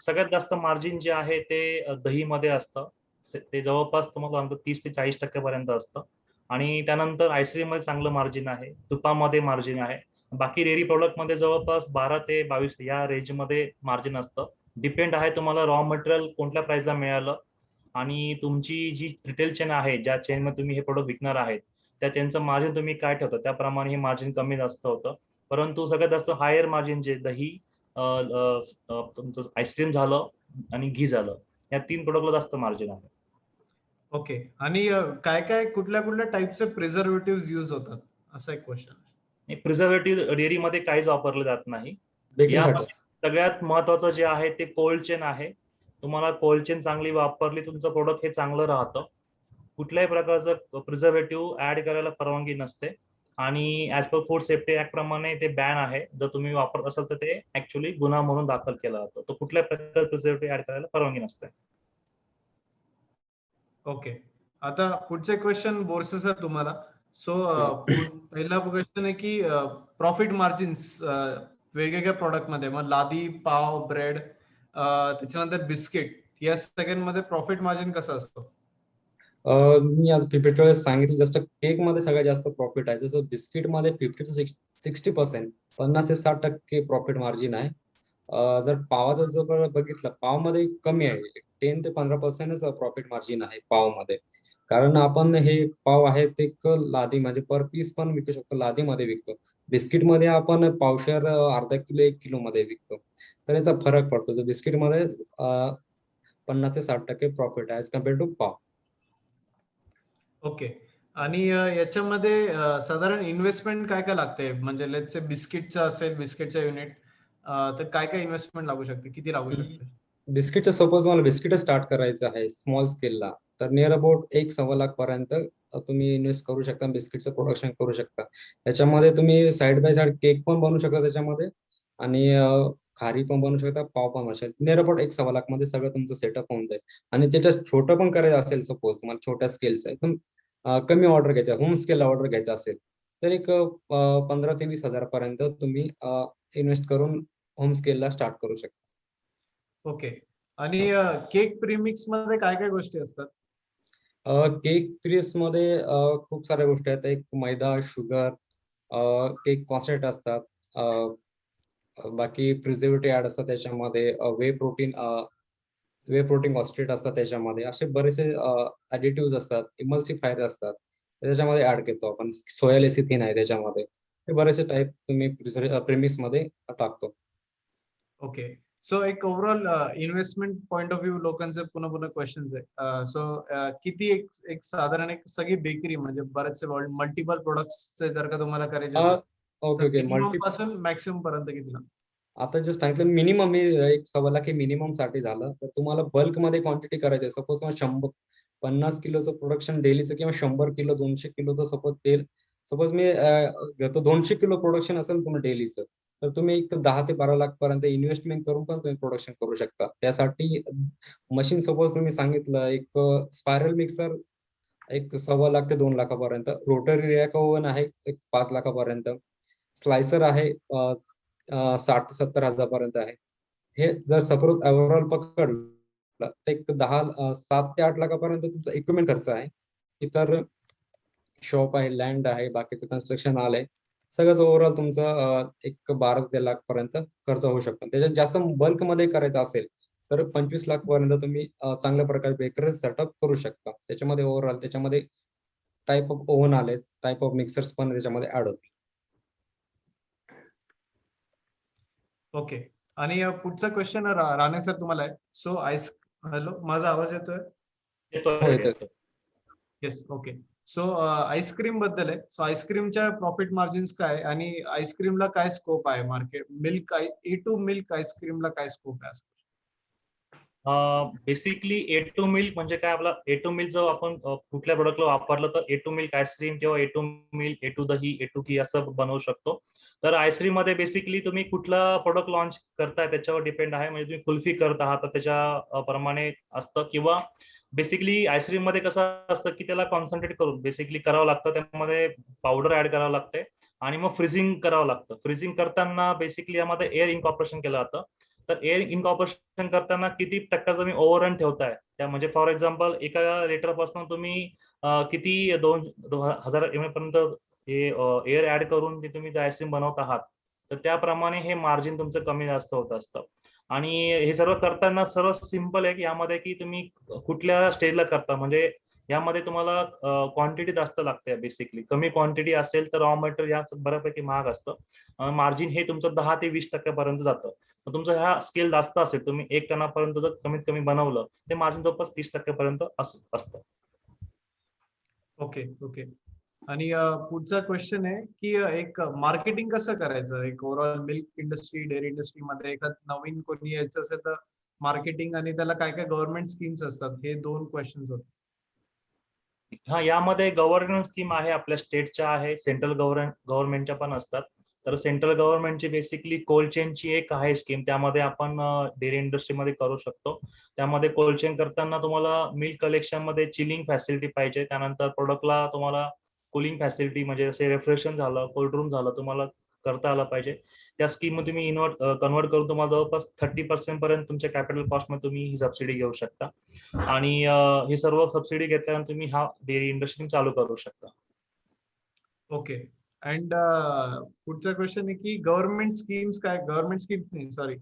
सगळ्यात जास्त मार्जिन जे आहे ते दहीमध्ये असतं. ते जवळपास तुम्हाला सांगतो 30 ते 40% पर्यंत असतं. आणि त्यानंतर आईस्क्रीम मध्ये चांगलं मार्जिन आहे, तुपामध्ये मार्जिन आहे. बाकी डेअरी प्रोडक्ट मध्ये जवळपास 12 ते 22 या रेंज मध्ये मार्जिन असतं. डिपेंड आहे तुम्हाला रॉ मटेरियल कोणत्या प्राइसला मिळालं आणि तुमची जी रिटेल चेन आहे, ज्या चेन मध्ये तुम्ही हे प्रोडक्ट विकणार आहेत, त्या चेनचं मार्जिन तुम्ही काय ठेवता त्याप्रमाणे हे मार्जिन कमी जास्त होतं. परंतु सगळ्यात जास्त हायर मार्जिन जे दही, तुमचं आईस्क्रीम झालं आणि घी झालं, या 3 प्रोडक्टला जास्त मार्जिन आहे. ओके. आणि काय काय कुठल्या कुठल्या टाइपचे प्रिझर्वेटिव्ह यूज होतात, असा एक क्वेश्चन. प्रिझर्वेटिव्ह डेअरीमध्ये काहीच वापरलं जात नाही. बेकरीसाठी. सगळ्यात महत्वाचं जे आहे ते कोल्ड चेन आहे. तुम्हाला कोल्ड चेन चांगली वापरली तुमचं प्रोडक्ट हे चांगलं राहतं. कुठल्याही प्रकारचं प्रिझर्वेटिव्ह ऍड करायला परवानगी नसते. आणि as per food safety act प्रमाणे ते बॅन आहे. जर तुम्ही वापरत असाल तर ते ऍक्च्युअली गुन्हा म्हणून दाखल केला जातो. तर कुठल्याही प्रकारचं प्रिझर्वेटिव्ह ऍड करायला परवानगी नसते. ओके. आता पुढचे क्वेश्चन बोरसे सर तुम्हाला. सो पहिला क्वेश्चन आहे की प्रॉफिट मार्जिन्स वेगवेगळ्या प्रोडक्ट मध्ये, मग लादी, पाव, ब्रेड, त्याच्यानंतर बिस्किट, या सगळ्यांमध्ये प्रॉफिट मार्जिन कसं असतं? मी आज पीपीटी वेळेस सांगितलं, जस्ट केक मध्ये सगळ्यात जास्त प्रॉफिट आहे. जसं बिस्किट मध्ये 50 ते 60%, 50 ते 60% प्रॉफिट मार्जिन आहे. जर पावाचं जर बघितलं, पाव मध्ये कमी आहे, 10 ते 15%च प्रॉफिट मार्जिन आहे पाव मध्ये. कारण आपण हे पाव आहे ते लादी म्हणजे पर पीस पण विकू शकतो, लादी मध्ये विकतो. बिस्किट मध्ये आपण पावशेर, अर्धा किलो, 1 किलो मध्ये विकतो. तर याचा फरक पडतो. जो बिस्किट मध्ये 50 ते 60% प्रॉफिट आहे ऍज कम्पेअर टू पाव. ओके. आणि याच्यामध्ये साधारण इन्व्हेस्टमेंट काय काय लागते? म्हणजे लेट्स से बिस्किटचं असेल, बिस्किटचं युनिट, तर काय काय इन्व्हेस्टमेंट लागू शकते, किती लागू शकते? बिस्किटचं सपोज मला बिस्किट स्टार्ट करायचं आहे स्मॉल स्केलला, तर नियर अबाउट 1-1.25 लाख पर्यंत तुम्ही इन्व्हेस्ट करू शकता, बिस्किटचं प्रोडक्शन करू शकता. त्याच्यामध्ये तुम्ही साइड बाय साइड केक पण बनवू शकता त्याच्यामध्ये, आणि खारी पण बनवू शकता, पाव पण बनवू शकता. नियर अबाउट 1-1.25 लाख मध्ये सगळं तुमचं सेटअप होऊन जाईल. आणि त्याच्यात छोटं पण करायचं असेल, सपोज तुम्हाला छोट्या स्केलचं एकदम कमी ऑर्डर घ्यायचं, होम स्केलला ऑर्डर घ्यायचं असेल, तर एक 15 ते 20 हजार पर्यंत तुम्ही इन्व्हेस्ट करून होम स्केलला स्टार्ट करू शकता. ओके. आणि केक प्रीमिक्स मध्ये काय काय गोष्टी असतात? केक प्रेस मध्ये खूप साऱ्या गोष्टी आहेत. एक मैदा, शुगर, केक कॉन्सन्ट्रेट असतात. बाकी प्रिझर्वेटिव्ह ऍड असतात त्याच्यामध्ये, वे प्रोटीन कॉन्सन्ट्रेट असतात त्याच्यामध्ये. असे बरेचसे ऍडिटिव्ह असतात, इमल्सिफायर असतात, त्याच्यामध्ये ऍड करतो आपण. सोया लेसिथिन आहे त्याच्यामध्ये. हे बरेचसे टाईप तुम्ही प्रेमिक्स मध्ये टाकतो. ओके. सो एक overall investment point of view लोकांचे पुन्हा पुन्हा क्वेश्चन्स आहे. सो किती एक एक साधारण एक सगळी बेकरी म्हणजे बरेचसे मल्टिपल प्रोडक्ट्सचे जर का तुम्हाला करायचे असेल, ओके तर ओके. मिनिमम पासून मॅक्सिमम पर्यंत कितीला? आता जस्ट सांगितलं मिनिमम, मी 1.25 लाख हे मिनिमम साठी झालं. तर तुम्हाला बल्क मध्ये क्वांटिटी करायची, सपोज 50 किलोचं प्रोडक्शन डेलीचं, किंवा 100 किलो 200 किलोचं सपोज तेल, सपोज मी घेतो 200 किलो प्रोडक्शन असेल तुम्ही डेलीचं, तर तुम्ही एक 10 ते 12 लाख पर्यंत इन्व्हेस्टमेंट करून पण तुम्ही प्रोडक्शन करू शकता. त्यासाठी मशीन सपोज तुम्ही सांगितलं, एक स्पायरल मिक्सर एक 1.25 लाख ते 2 लाखापर्यंत, रोटरी रॅक ओव्हन आहे एक 5 लाखापर्यंत, स्लायसर आहे 60-70 हजारपर्यंत आहे. हे जर सपोज ओव्हरऑल पकडलं, तर एक 7 ते 8 लाखापर्यंत तुमचा इक्विपमेंट खर्च आहे. इतर शॉप आहे, लँड आहे, बाकीचं कन्स्ट्रक्शन आलंय, सगळंच ओव्हरऑल तुमचं एक 12 ते लाख पर्यंत खर्च होऊ शकतो. त्याच्यात जास्त बल्क मध्ये करायचं असेल, तर 25 लाख पर्यंत तुम्ही चांगल्या प्रकारे बेकरी सेटअप करू शकता. त्याच्यामध्ये ओव्हरऑल त्याच्यामध्ये टाइप ऑफ ओव्हन आले, टाइप ऑफ मिक्सर्स पण त्याच्यामध्ये ऍड होतील. ओके. आणि पुढचा क्वेश्चन राणे सर तुम्हाला आहे. सो हॅलो, माझा आवाज येतोय? हो, येतं. येस. ओके. सो आईस्क्रीम बद्दल आहे. सो आईस्क्रीमच्या प्रॉफिट मार्जिन्स काय, आणि आईस्क्रीमला काय स्कोप आहे market? Milk A two milk आईस्क्रीमला काय स्कोप आहे? बेसिकली ए टू मिल्क म्हणजे काय, आपला ए टू मिल्क जर आपण कुठल्या प्रोडक्टला वापरलं तर ए टू मिल्क आईस्क्रीम किंवा ए टू मिल्क, ए टू दही, ए टू घी असं बनवू शकतो. तर आईस्क्रीम मध्ये बेसिकली तुम्ही कुठला प्रोडक्ट लॉन्च करताय त्याच्यावर डिपेंड आहे. म्हणजे तुम्ही कुल्फी करत आहात तर त्याच्या प्रमाणे असतं, किंवा बेसिकली आईस्क्रीम मध्ये कसं असतं की त्याला कॉन्सन्ट्रेट करून बेसिकली करावं लागतं, त्यामध्ये पावडर ऍड करावं लागते आणि मग फ्रीजिंग करावं लागतं. फ्रीजिंग करताना बेसिकली यामध्ये एअर इनकॉर्पोरेशन केलं जातं. तर एअर इनकॉर्पोरेशन करताना किती टक्का तुम्ही ओव्हररन ठेवताय, त्या म्हणजे फॉर एक्झाम्पल एका लिटरपासून तुम्ही किती 2,000 ml पर्यंत हे एअर ऍड करून जे तुम्ही आईस्क्रीम बनवत आहात, तर त्याप्रमाणे हे मार्जिन तुमचं कमी जास्त होत असतं. आणि हे सर्व करताना सर्व सिंपल आहे की यामध्ये की तुम्ही कुठल्या स्टेजला करता, म्हणजे यामध्ये तुम्हाला क्वांटिटी जास्त लागते. बेसिकली कमी क्वांटिटी असेल तर रॉ मटेरियल या बऱ्यापैकी महाग असतं. मार्जिन हे तुमचं 10 ते 20% पर्यंत जातं. तुमचा हा स्केल जास्त असेल, तुम्ही 1 टनापर्यंत जर कमीत कमी बनवलं, ते मार्जिन जवळपास 30% पर्यंत असतं. ओके. ओके. आणि पुढचा क्वेश्चन आहे की एक मार्केटिंग कसं करायचं एक overall milk industry, dairy industry मध्ये एखाद नवीन कोणी यायचं असेल तर मार्केटिंग आणि त्याला काय काय गव्हर्नमेंट स्कीम्स असतात, हे 2 क्वेश्चन्स होते. हा, यामध्ये गव्हर्नन्स स्कीम आहे, आपल्या स्टेटच्या आहे, सेंट्रल गव्हर्नमेंटच्या पण असतात. तर सेंट्रल गव्हर्नमेंटची बेसिकली कोल्ड चेनची एक आहे स्कीम, त्यामध्ये आपण डेअरी इंडस्ट्रीमध्ये करू शकतो. त्यामध्ये कोल्ड चेन करताना तुम्हाला मिल्क कलेक्शन मध्ये चिलिंग फॅसिलिटी पाहिजे, त्यानंतर प्रोडक्टला तुम्हाला कुलिंग फॅसिलिटी म्हणजे जसे रेफ्रिजरेशन झालं, कोल्ड रूम झालं, तुम्हाला करता आलं पाहिजे. त्या स्कीम मध्ये तुम्ही कन्वर्ट करून तुम्हाला जवळपास 30% पर्यंत तुमच्या कॅपिटल कॉस्ट मध्ये तुम्ही ही सबसिडी घेऊ शकता. आणि हे सर्व सबसिडी घेतल्यानंतर तुम्ही हा डेअरी इंडस्ट्री चालू करू शकता. ओके. अँड पुढचा क्वेश्चन आहे की गव्हर्नमेंट स्कीम्स काय, गव्हर्नमेंट स्कीम्स नाही सॉरी,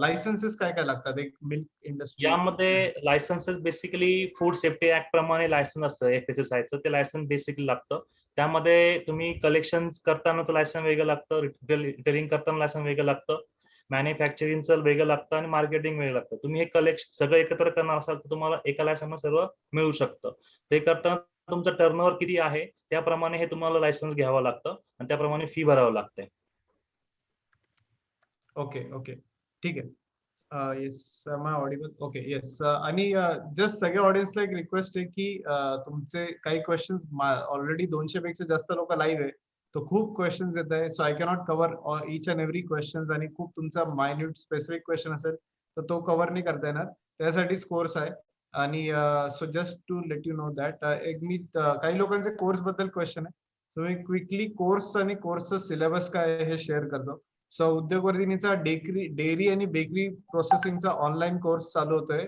लायसन्सेस काय काय लागतात एक मिल्क इंडस्ट्री? यामध्ये licences basically food safety act प्रमाणे लायसन्स असतं FSSAIचं, ते लायसन्स बेसिकली लागतं. त्यामध्ये तुम्ही कलेक्शन करतानाचं लायसन्स वेगळं लागतं, रिटेलिंग करताना लायसन्स वेगळं लागतं, मॅन्युफॅक्चरिंगचं वेगळं लागतं आणि मार्केटिंग वेगळं लागतं. तुम्ही हे कलेक्शन सगळं एकत्र करणार असाल तर तुम्हाला एका लायसन्स सर्व मिळू शकतं. ते करताना तुमचं टर्नओव्हर किती आहे त्याप्रमाणे हे तुम्हाला लायसन्स घ्यावं लागतं आणि त्याप्रमाणे फी भरावं लागते. ओके. ओके. ठीक आहे. येस माय ऑडिबल ओके येस आणि जस्ट सगळ्या ऑडियन्सला एक रिक्वेस्ट आहे की तुमचे काही क्वेश्चन ऑलरेडी 200 पेक्षा जास्त लोक लाईव्ह आहे तर खूप क्वेश्चन्स येत आहे so I cannot cover each and every question आणि खूप तुमचा मायन्यूट स्पेसिफिक क्वेश्चन असेल तर तो कव्हर नाही करता येणार त्यासाठीच कोर्स आहे आणि so just to let you know that एक मी काही लोकांचे कोर्स बद्दल क्वेश्चन आहे सो मी क्विकली कोर्स आणि कोर्सचं सिलेबस काय आहे हे शेअर करतो सो उद्योगवर्धिनीचा डेअरी आणि बेकरी प्रोसेसिंगचा ऑनलाईन कोर्स चालू होतोय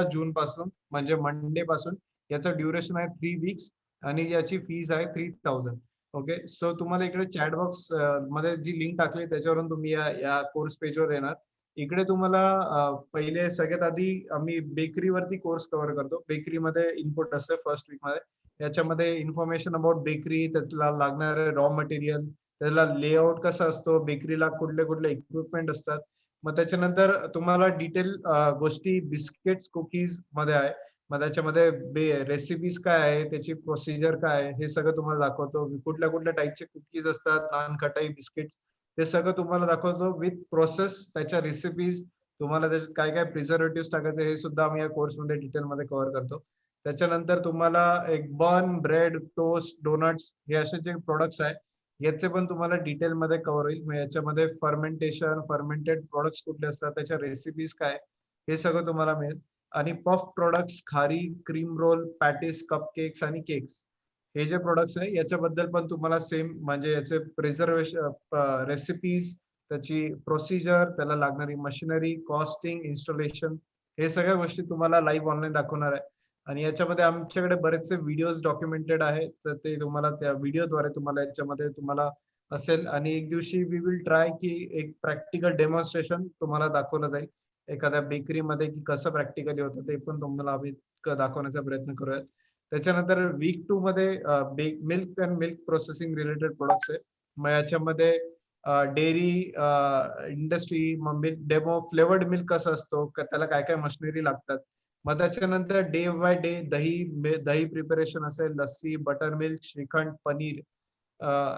14 जून पासून म्हणजे मंडे पासून याचं ड्युरेशन आहे 3 वीक्स आणि याची फीज आहे 3000 ओके सो तुम्हाला इकडे चॅट बॉक्स मध्ये जी लिंक टाकली त्याच्यावरून तुम्ही या कोर्स पेजवर येणार इकडे तुम्हाला पहिले सगळ्यात आधी आम्ही बेकरीवरती कोर्स कव्हर करतो बेकरीमध्ये इनपुट असते फर्स्ट वीक मध्ये याच्यामध्ये इन्फॉर्मेशन अबाउट बेकरी त्याला लागणारे रॉ मटेरियल त्याला लेआउट कसा असतो बेकरीला कुठले कुठले इक्विपमेंट असतात मग त्याच्यानंतर तुम्हाला डिटेल गोष्टी बिस्किट्स कुकीज मध्ये आहे मग त्याच्यामध्ये रेसिपीज काय आहे त्याची प्रोसिजर काय आहे हे सगळं तुम्हाला दाखवतो कुठल्या कुठल्या टाईपचे कुकीज असतात नान खटाई बिस्किट ते सगळं तुम्हाला दाखवतो विथ प्रोसेस त्याच्या रेसिपीज तुम्हाला त्याच्यात काय काय प्रिझर्वेटिव्ह टाकायचे हे सुद्धा आम्ही या कोर्समध्ये डिटेलमध्ये कव्हर करतो त्याच्यानंतर तुम्हाला एक बन ब्रेड टोस्ट डोनट्स हे असे जे प्रोडक्ट्स आहे याचे पण तुम्हाला डिटेल मध्ये कव्हर होईल मग याच्यामध्ये फर्मेंटेशन फर्मेंटेड प्रोडक्ट्स कुठले असतात त्याच्या रेसिपीज काय हे सगळं तुम्हाला मिळेल आणि पफ प्रोडक्ट्स खारी cream roll patties cup cakes आणि केक्स हे जे प्रोडक्ट्स आहे याच्याबद्दल पण तुम्हाला सेम म्हणजे याचे प्रिझर्वेशन रेसिपीज त्याची प्रोसिजर त्याला लागणारी मशिनरी कॉस्टिंग इन्स्टॉलेशन हे सगळ्या गोष्टी तुम्हाला लाईव्ह ऑनलाईन दाखवणार आहे आणि याच्यामध्ये आमच्याकडे बरेचसे व्हिडिओज डॉक्युमेंटेड आहेत तर ते तुम्हाला त्या व्हिडिओद्वारे तुम्हाला याच्यामध्ये तुम्हाला असेल आणि एक दिवशी वी विल ट्राय की एक प्रॅक्टिकल डेमॉन्स्ट्रेशन तुम्हाला दाखवलं जाईल एखाद्या बेकरीमध्ये की कसं प्रॅक्टिकली होतं ते पण तुम्हाला आम्ही दाखवण्याचा प्रयत्न करूयात त्याच्यानंतर वीक 2 मध्ये milk and milk processing related products आहे मग याच्यामध्ये dairy industry milk demo flavoured milk कसं असतो त्याला काय काय मशिनरी लागतात मग त्याच्यानंतर डे बाय डे दही प्रिपरेशन असेल लस्सी बटर मिल्क श्रीखंड पनीर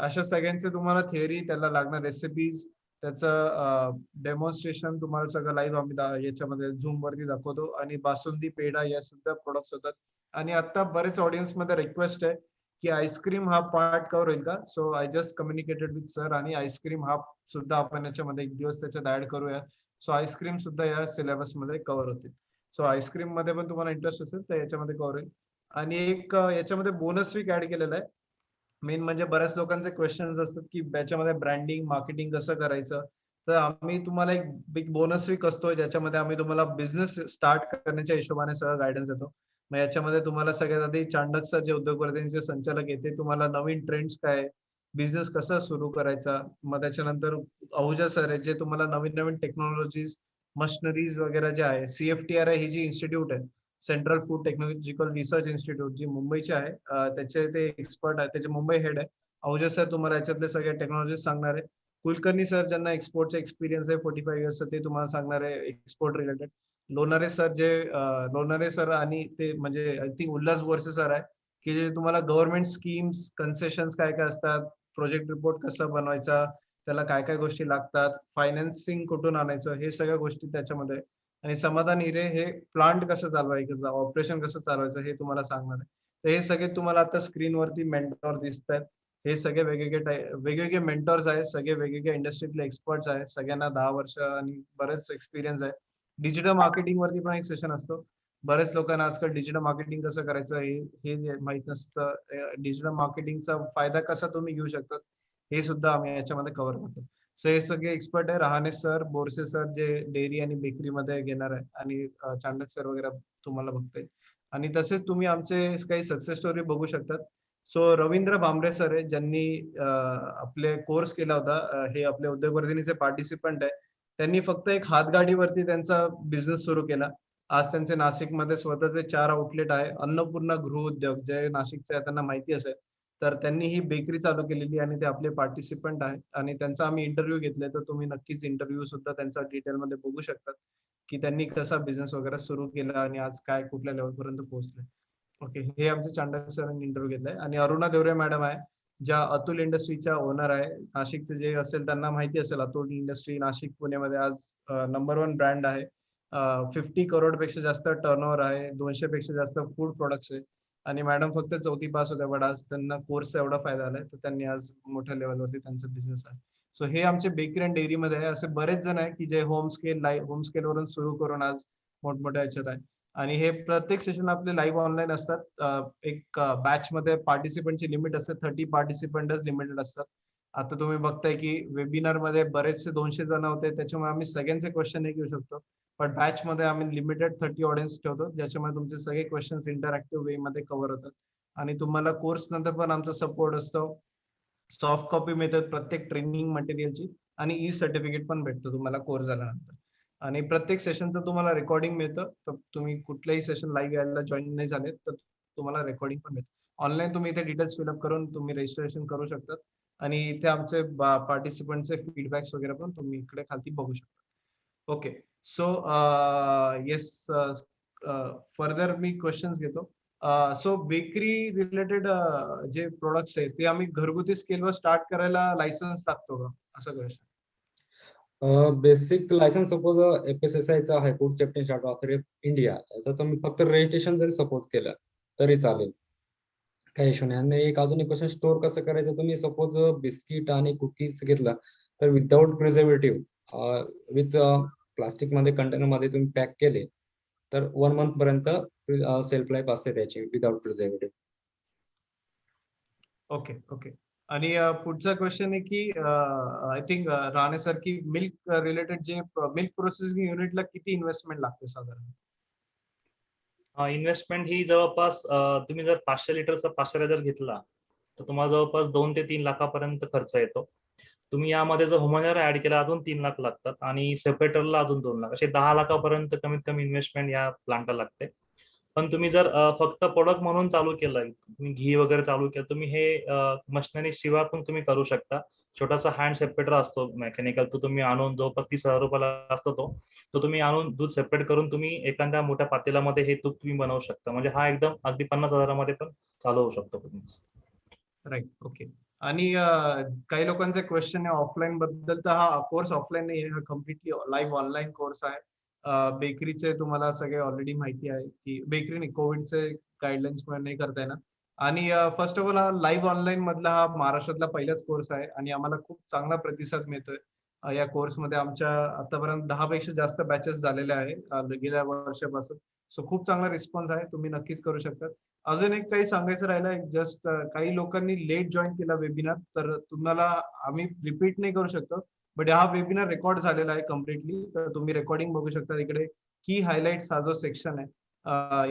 अशा सगळ्यांचे तुम्हाला थिअरी त्याला लागणार रेसिपीज त्याचं डेमॉन्स्ट्रेशन तुम्हाला सगळं लाईव्ह आम्ही याच्यामध्ये झूम वरती दाखवतो आणि बासुंदी पेढा या सुद्धा प्रोडक्ट्स होतात आणि आता बरेच ऑडियन्स मध्ये रिक्वेस्ट आहे की आईस्क्रीम हा पार्ट कव्हर होईल का so I just communicated with sir आणि आईस्क्रीम हा सुद्धा आपण याच्यामध्ये एक दिवस त्याच्यात ऍड करूया सो आईस्क्रीम सुद्धा या सिलेबस मध्ये कव्हर होतील सो आईस्क्रीम मध्ये पण तुम्हाला इंटरेस्ट असेल तर याच्यामध्ये कव्हर होईल आणि एक याच्यामध्ये बोनस वीक ऍड केलेला आहे मेन म्हणजे बऱ्याच लोकांचे क्वेश्चन्स असतात की याच्यामध्ये ब्रँडिंग मार्केटिंग कसं करायचं तर आम्ही तुम्हाला एक बिग बोनस वीक असतो ज्याच्यामध्ये आम्ही तुम्हाला बिझनेस स्टार्ट करण्याच्या हिशोबाने सगळं गायडन्स देतो मग याच्यामध्ये तुम्हाला सगळ्यात आधी चांडकचा जे उद्योगवर्धींचे संचालक आहे ते तुम्हाला नवीन ट्रेंड्स काय बिझनेस कसा सुरू करायचा मग त्याच्यानंतर अहुजा सर आहे जे तुम्हाला नवीन नवीन टेक्नॉलॉजीज मशिनरीज वगैरे जे आहे CFTR ही जी इन्स्टिट्यूट आहे central food technological research institute जी मुंबईचे आहे त्याचे ते एक्सपर्ट आहे त्याचे मुंबई हेड आहे अहुजा सर तुम्हाला याच्यातले सगळे टेक्नॉलॉजी सांगणार आहे कुलकर्णी सर ज्यांना एक्सपोर्टचा एक्सपिरियन्स आहे 45 इयर्स ते तुम्हाला सांगणार आहे एक्सपोर्ट रिलेटेड लोणारे सर जे लोणारे सर आणि ते म्हणजे I think Ulhas Borse sir आहे की जे तुम्हाला गव्हर्नमेंट स्कीम्स कन्सेशन्स काय काय असतात प्रोजेक्ट रिपोर्ट कसा बनवायचा त्याला काय काय गोष्टी लागतात फायनान्सिंग कुठून आणायचं हे सगळ्या गोष्टी त्याच्यामध्ये आणि समाधान हिरे हे प्लांट कसं चालवायचं ऑपरेशन कसं चालवायचं हे तुम्हाला सांगणार आहे तर हे सगळे तुम्हाला आता स्क्रीनवरती मेंटॉर दिसत आहेत हे सगळे वेगवेगळे मेंटॉर्स आहेत सगळे वेगवेगळ्या इंडस्ट्रीतले एक्सपर्ट्स आहेत सगळ्यांना 10 वर्ष आणि बरेच एक्सपिरियन्स आहे डिजिटल मार्केटिंग वरती पण एक सेशन असतो बरेच लोकांना आजकाल डिजिटल मार्केटिंग कसं करायचं हे माहित नसतं डिजिटल मार्केटिंगचा फायदा कसा तुम्ही घेऊ शकता हे सुद्धा आम्ही याच्यामध्ये कव्हर करतो सो हे सगळे एक्सपर्ट आहे रहाणे सर बोरसे सर जे डेअरी आणि बेकरीमध्ये घेणार आहे आणि चांडक सर वगैरे तुम्हाला बघताय आणि तसेच तुम्ही आमचे काही सक्सेस स्टोरी बघू शकतात सो रवींद्र भांबरे सर आहे ज्यांनी आपले कोर्स केला होता हे आपले उद्योगवर्धिनीचे पार्टिसिपंट आहे त्यांनी फक्त एक हातगाडीवरती त्यांचा बिझनेस सुरू केला आज त्यांचे नाशिकमध्ये स्वतःचे 4 आउटलेट आहे अन्नपूर्णा गृहउद्योग जे नाशिकचे आहे त्यांना माहिती असेल तर त्यांनी ही बेकरी चालू केलेली आणि ते आपले पार्टिसिपंट आहेत आणि त्यांचा आम्ही इंटरव्ह्यू घेतले तर तुम्ही नक्कीच इंटरव्ह्यू सुद्धा त्यांचा डिटेलमध्ये बघू शकतात की त्यांनी कसा बिझनेस वगैरे सुरू केला आणि आज काय कुठल्या लेवलपर्यंत पोहोचले ओके हे आमचे चांडक सरांनी इंटरव्ह्यू घेतलाय आणि अरुणा देवरे मॅडम आहे ज्या अतुल इंडस्ट्रीच्या ओनर आहे, नाशिकचे जे असेल त्यांना माहिती असेल, अतुल इंडस्ट्री नाशिक पुण्यामध्ये आज नंबर 1 ब्रँड आहे. 50 करोड पेक्षा जास्त टर्नओव्हर आहे, 200 पेक्षा जास्त फूड प्रोडक्ट्स आहे. आणि मॅडम फक्त 4थी पास होत्या, बट आज त्यांना कोर्सचा एवढा फायदा आलाय, तर त्यांनी आज मोठ्या लेवलवरती त्यांचा बिझनेस आहे. सो हे आमचे बेकरी अँड डेअरी मध्ये आहे. असे बरेच जण आहे की जे होम स्केल वरून सुरू करून आज मोठमोठ्या ह्याच्यात आहे. आणि हे प्रत्येक सेशन आपले लाईव्ह ऑनलाईन असतात. एक बॅच मध्ये पार्टिसिपंटची लिमिट असते, 30 पार्टिसिपंटच लिमिटेड असतात. आता तुम्ही बघताय की वेबिनार मध्ये बरेचसे 200 जण होते, त्याच्यामुळे आम्ही सगळ्यांचे क्वेश्चन नाही घेऊ शकतो. पण बॅच मध्ये आम्ही लिमिटेड 30 ऑडियन्स ठेवतो, ज्याच्यामुळे तुमचे सगळे क्वेश्चन्स इंटरॅक्टिव्ह वे मध्ये कव्हर होतात. आणि तुम्हाला कोर्स नंतर पण आमचा सपोर्ट असतो. सॉफ्ट कॉपी मिळतात प्रत्येक ट्रेनिंग मटेरियलची, आणि ई सर्टिफिकेट पण भेटतो तुम्हाला कोर्स झाल्यानंतर. आणि प्रत्येक सेशनचं तुम्हाला रेकॉर्डिंग मिळतं, तर तुम्ही कुठल्याही सेशन लाईव्ह यायला जॉईन नाही झाले तर तुम्हाला रेकॉर्डिंग पण मिळतं. ऑनलाईन तुम्ही इथे डिटेल्स फिलअप करून तुम्ही रजिस्ट्रेशन करू शकता. आणि इथे आमचे पार्टिसिपंटचे फीडबॅक्स वगैरे पण तुम्ही इकडे खालती बघू शकता. ओके, सो येस, फर्दर मी क्वेश्चन्स घेतो. सो बेकरी रिलेटेड जे प्रोडक्ट्स आहेत ते आम्ही घरगुती स्केलवर स्टार्ट करायला लायसन्स लागतो का, असा question? Basic licence suppose FSSAI आहे, food safety standard authority India, याचं तुम्ही फक्त रजिस्ट्रेशन जरी सपोज केलं तरी चालेल, काही इश्यू नाही. आणि एक अजून एक क्वेश्चन, स्टोअर कसं करायचं? तुम्ही सपोज बिस्किट आणि कुकीज घेतला तर विदाउट प्रिझर्वेटिव्ह विथ प्लास्टिक मध्ये कंटेनर मध्ये तुम्ही पॅक केले तर 1 मंथ पर्यंत सेल्फ लाईफ असते त्याची विदाउट प्रिझर्वेटिव्ह. Okay okay. आणि पुढचा क्वेश्चन आहे की आय थिंक राणे सर, की मिल्क रिलेटेड जे मिल्क प्रोसेसिंग युनिटला किती इन्व्हेस्टमेंट लागते साधारण? इन्व्हेस्टमेंट ही जवळपास तुम्ही जर 500 लिटरचा 500 जर घेतला तर तुम्हाला जवळपास 2 ते 3 लाखापर्यंत खर्च येतो. तुम्ही यामध्ये जर होमोनर ऍड केला अजून 3 लाख लागतात, आणि सेपरेटरला अजून 2 लाख, असे 10 लाखापर्यंत कमीत कमी इन्व्हेस्टमेंट या प्लांटला लागते. पण तुम्ही जर फक्त प्रोडक्ट म्हणून चालू केलं, तुम्ही घी वगैरे चालू केलं, तुम्ही हे मशिनरी शिवाय पण तुम्ही करू शकता. छोटासा हँड सेपरेटर असतो मेकॅनिकल, तो तुम्ही आणून जवळपास 30,000 रुपयाला असतो तो तुम्ही आणून दूध सेपरेट करून तुम्ही एखाद्या मोठ्या पातेल्यामध्ये हे तूप तुम्ही बनवू शकता. म्हणजे हा एकदम अगदी 50,000 पण चालू होऊ शकतो बिझनेस. Right, okay. आणि काही लोकांचे क्वेश्चन आहे ऑफलाईन बद्दल, तर हा कोर्स ऑफलाईन नाही आहे, हा कम्प्लिटली लाईव्ह ऑनलाईन कोर्स आहे. बेकरीचे तुम्हाला सगळे ऑलरेडी माहिती आहे की बेकरी नाही, कोविडचे गाईडलाईन्स मुळे नाही करता येणार. आणि फर्स्ट ऑफ ऑल हा लाईव्ह ऑनलाईन मधला हा महाराष्ट्रातला पहिलाच कोर्स आहे, आणि आम्हाला खूप चांगला प्रतिसाद मिळतोय. या कोर्समध्ये आमच्या आतापर्यंत 10 पेक्षा जास्त बॅचेस झालेल्या आहे गेल्या वर्षापासून. सो खूप चांगला रिस्पॉन्स आहे, तुम्ही नक्कीच करू शकता. अजून एक काही सांगायचं राहिलं, जस्ट काही लोकांनी लेट जॉईन केला वेबिनार, तर तुम्हाला आम्ही रिपीट नाही करू शकतो, बट हा वेबिनार रेकॉर्ड झालेला आहे कम्प्लिटली, तर तुम्ही रेकॉर्डिंग बघू शकता. इकडे की हायलाइट्स हा जो सेक्शन आहे,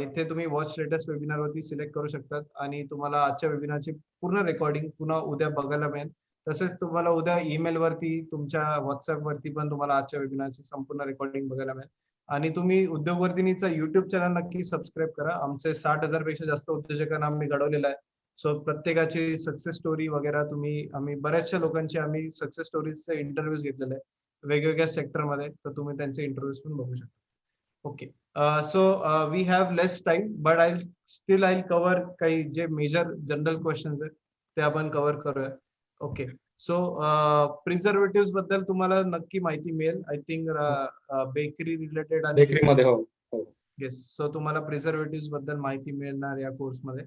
इथे तुम्ही वॉच लेटेस्ट वेबिनार वरती सिलेक्ट करू शकतात, आणि तुम्हाला आजच्या वेबिनारची पूर्ण रेकॉर्डिंग पुन्हा उद्या बघायला मिळेल. तसेच तुम्हाला उद्या ईमेल वरती, तुमच्या व्हॉट्सअप वरती पण तुम्हाला आजच्या वेबिनारची संपूर्ण रेकॉर्डिंग बघायला मिळेल. आणि तुम्ही उद्योगवर्धिनीचा युट्यूब चॅनल नक्की सबस्क्राईब करा. आमचे 60,000 पेक्षा जास्त उद्योजकांना आम्ही घडवलेलं आहे. सो प्रत्येकाची सक्सेस स्टोरी वगैरे आम्ही बऱ्याचशा लोकांचे आम्ही सक्सेस स्टोरीजचे इंटरव्ह्यूज घेतलेले आहे वेगवेगळ्या सेक्टरमध्ये, तर तुम्ही त्यांचे इंटरव्ह्यूज पण बघू शकता. Okay, so we have less time, but I cover काही जे मेजर जनरल क्वेश्चन्स आहेत ते आपण कव्हर करूया. ओके, सो प्रिझर्वेटिव्ह बद्दल तुम्हाला नक्की माहिती मिळेल, आय थिंक बेकरी रिलेटेड आणि बेकरीमध्ये हो हो. येस. सो तुम्हाला प्रिझर्वेटिव्ह बद्दल माहिती मिळणार या कोर्समध्ये.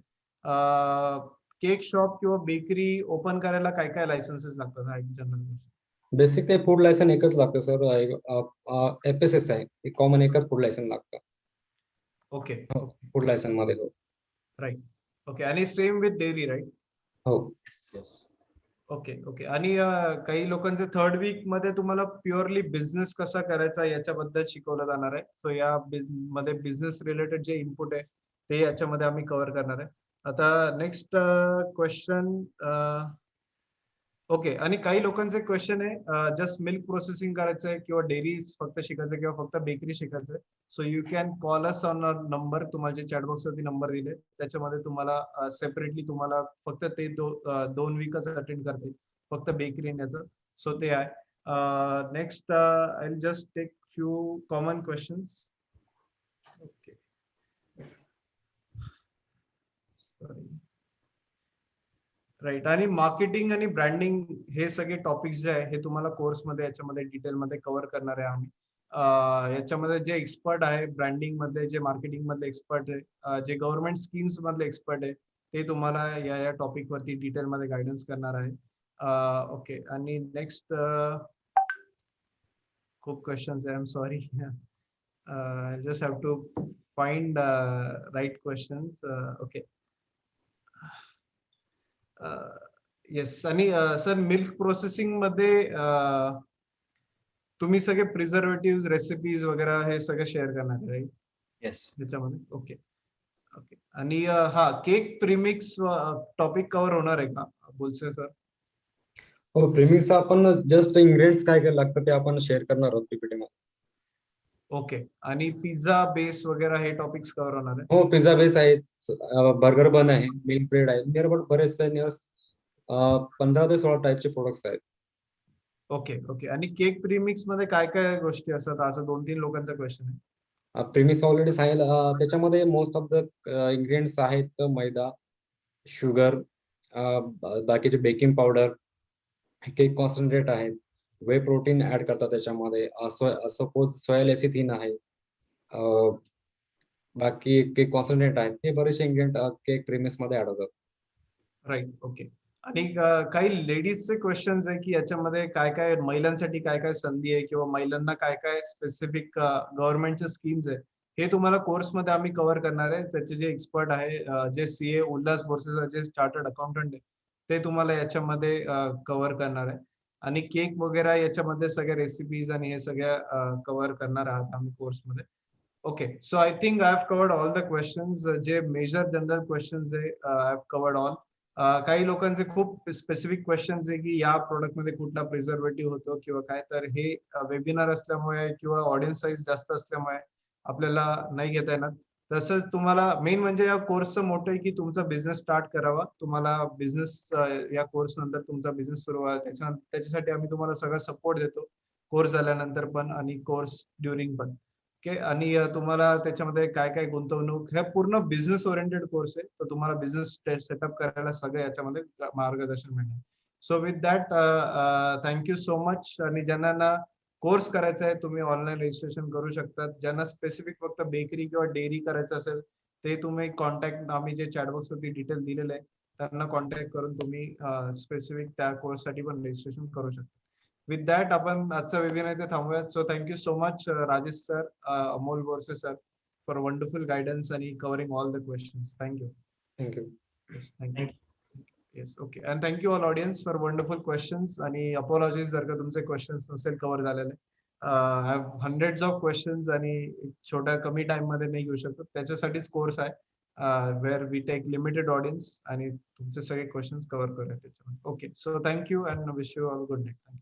केक शॉप किंवा बेकरी ओपन करायला काय काय लायसन्सेस लागतात, हा एक जनरल क्वेश्चन. बेसिक ते फूड लायसन एकच लागतं सर, FSSAI कॉमन एकच फूड लायसन लागतं. ओके, फूड लायसन मध्ये हो. राईट. ओके, आणि सेम विथ डेअरी, राईट? हो. Okay okay. आणि काही लोकांचे थर्ड वीक मध्ये तुम्हाला प्युअरली बिझनेस कसा करायचा याच्याबद्दल शिकवलं जाणार आहे. सो या मध्ये बिझनेस रिलेटेड जे इनपुट आहे ते याच्यामध्ये आम्ही कव्हर करणार आहे. आता नेक्स्ट क्वेश्चन. ओके, आणि काही लोकांचे क्वेश्चन आहे जस्ट मिल्क प्रोसेसिंग करायचं आहे किंवा डेअरी फक्त शिकायचं किंवा फक्त बेकरी शिकायचं. So you can call us on number, तुम्हाला जे चॅटबॉक्स वरती नंबर दिले त्याच्यामध्ये तुम्हाला सेपरेटली तुम्हाला फक्त ते 2 वीकच अटेंड करते फक्त बेकरी याचं. सो ते आहे. Next I will just take few common questions. Okay, sorry. Right. आणि मार्केटिंग आणि ब्रँडिंग हे सगळे टॉपिक्स जे आहे हे तुम्हाला कोर्समध्ये याच्यामध्ये डिटेलमध्ये कव्हर करणार आहे आम्ही. याच्यामध्ये जे एक्सपर्ट आहे ब्रँडिंग मधले, जे मार्केटिंग मधले एक्सपर्ट आहे, जे गव्हर्नमेंट स्कीम्स मधले एक्सपर्ट आहे, ते तुम्हाला या टॉपिक वरती डिटेलमध्ये गायडन्स करणार आहे. ओके. आणि नेक्स्ट खूप क्वेश्चन्स आहे. I am sorry. Just have to find right questions. Okay. Yes. आणि सर मिल्क प्रोसेसिंग मध्ये तुम्ही सगळे प्रिझर्वेटिव्ह रेसिपीज वगैरे हे सगळं शेअर करणार आहे राईट येस. त्याच्यामध्ये? ओके. ओके. आणि हा केक प्रीमिक्स टॉपिक कव्हर होणार आहे का बोलसे सर? हो, प्रीमिक्स आपण जस्ट इन्ग्रेडियंट्स काय काय लागतं ते आपण शेअर करणार आहोत पीपीटी मध्ये. ओके. आणि पिझ्झा बेस वगैरे हे टॉपिक्स कव्हर होणार आहे? हो, पिझ्झा बेस आहेत, बर्गर बन आहे, मिल्क ब्रेड आहे, निअरबाउट बरेचसे 15 ते 16 टाईपचे प्रोडक्ट्स आहेत. ओके. ओके. आणि केक प्रीमिक्स मध्ये काय काय गोष्टी असतात? असं 2-3 लोकांचा क्वेश्चन आहे. प्रीमिक्स ऑलरेडी आहे, त्याच्यामध्ये मोस्ट ऑफ द इन्ग्रेडियंट्स आहेत मैदा, शुगर, बाकीचे बेकिंग पावडर, केक कॉन्सन्ट्रेट आहे, वे प्रोटीन ऍड करतात त्याच्यामध्ये, सपोज सोया लेसिथिन आहे, बाकी केक कॉन्सन्ट्रेट आहेत, हे बरेचसे इन्ग्रेडियंट केक प्रीमिक्स मध्ये ऍड होतात. राईट. ओके. आणि काही लेडीजचे क्वेश्चन्स आहे की याच्यामध्ये काय काय महिलांसाठी काय काय संधी आहे किंवा महिलांना काय काय स्पेसिफिक गव्हर्नमेंटच्या स्कीम्स आहे हे तुम्हाला कोर्समध्ये आम्ही कव्हर करणार आहे. त्याचे जे एक्सपर्ट आहे, जे सीए उल्हास बोरसे जे चार्टर्ड अकाउंटंट आहे, ते तुम्हाला याच्यामध्ये कव्हर करणार आहे. आणि केक वगैरे याच्यामध्ये सगळ्या रेसिपीज आणि हे सगळ्या कव्हर करणार आहात आम्ही कोर्समध्ये. Okay. So I think I have covered all the questions. जे मेजर जनरल क्वेश्चन्स आहे आय हॅव कव्हर्ड ऑल. काही लोकांचे खूप स्पेसिफिक क्वेश्चन्स आहे की या प्रोडक्ट मध्ये कुठला प्रिझर्वेटिव्ह होतो किंवा काय, तर हे वेबिनार असल्यामुळे किंवा ऑडियन्स साईज जास्त असल्यामुळे आपल्याला नाही घेता येणार. तसंच तुम्हाला मेन म्हणजे या कोर्सचं मोठं आहे की तुमचा बिझनेस स्टार्ट करावा. तुम्हाला बिझनेस या कोर्स नंतर तुमचा बिझनेस सुरू व्हावा, त्याच्यासाठी आम्ही तुम्हाला सगळा सपोर्ट देतो कोर्स झाल्यानंतर पण आणि कोर्स ड्युरिंग पण. ओके. आणि तुम्हाला त्याच्यामध्ये काय काय गुंतवणूक, हे पूर्ण बिझनेस ओरिएंटेड कोर्स आहे, तर तुम्हाला बिझनेस सेटअप करायला सगळं याच्यामध्ये मार्गदर्शन मिळणार. So with that thank you so much. आणि ज्यांना कोर्स करायचा आहे तुम्ही ऑनलाईन रजिस्ट्रेशन करू शकता. ज्यांना स्पेसिफिक फक्त बेकरी किंवा डेअरी करायचं असेल ते तुम्ही कॉन्टॅक्ट, आम्ही जे चॅटबॉक्स वरती डिटेल दिलेले आहे त्यांना कॉन्टॅक्ट करून तुम्ही स्पेसिफिक त्या कोर्ससाठी पण रजिस्ट्रेशन करू शकता. विथ दॅट आपण आजचा वेबिनार इथे थांबूयात. So thank you so much Rajesh sir, Amol Borse sir, for wonderful guidance आणि covering all the questions. Thank you. Thank you. Yes, thank you. Yes, okay. And thank you all audience for wonderful questions. आणि apologies जर का तुमचे क्वेश्चन्स नसेल कव्हर झालेले. I have hundreds of questions आणि छोट्या कमी टाइम मध्ये नाही घेऊ शकत. त्याच्यासाठीच कोर्स आहे. Where we take limited audience आणि तुमचे सगळे क्वेश्चन्स कव्हर करूया त्याच्यामध्ये. Okay. So thank you and wish you all good night.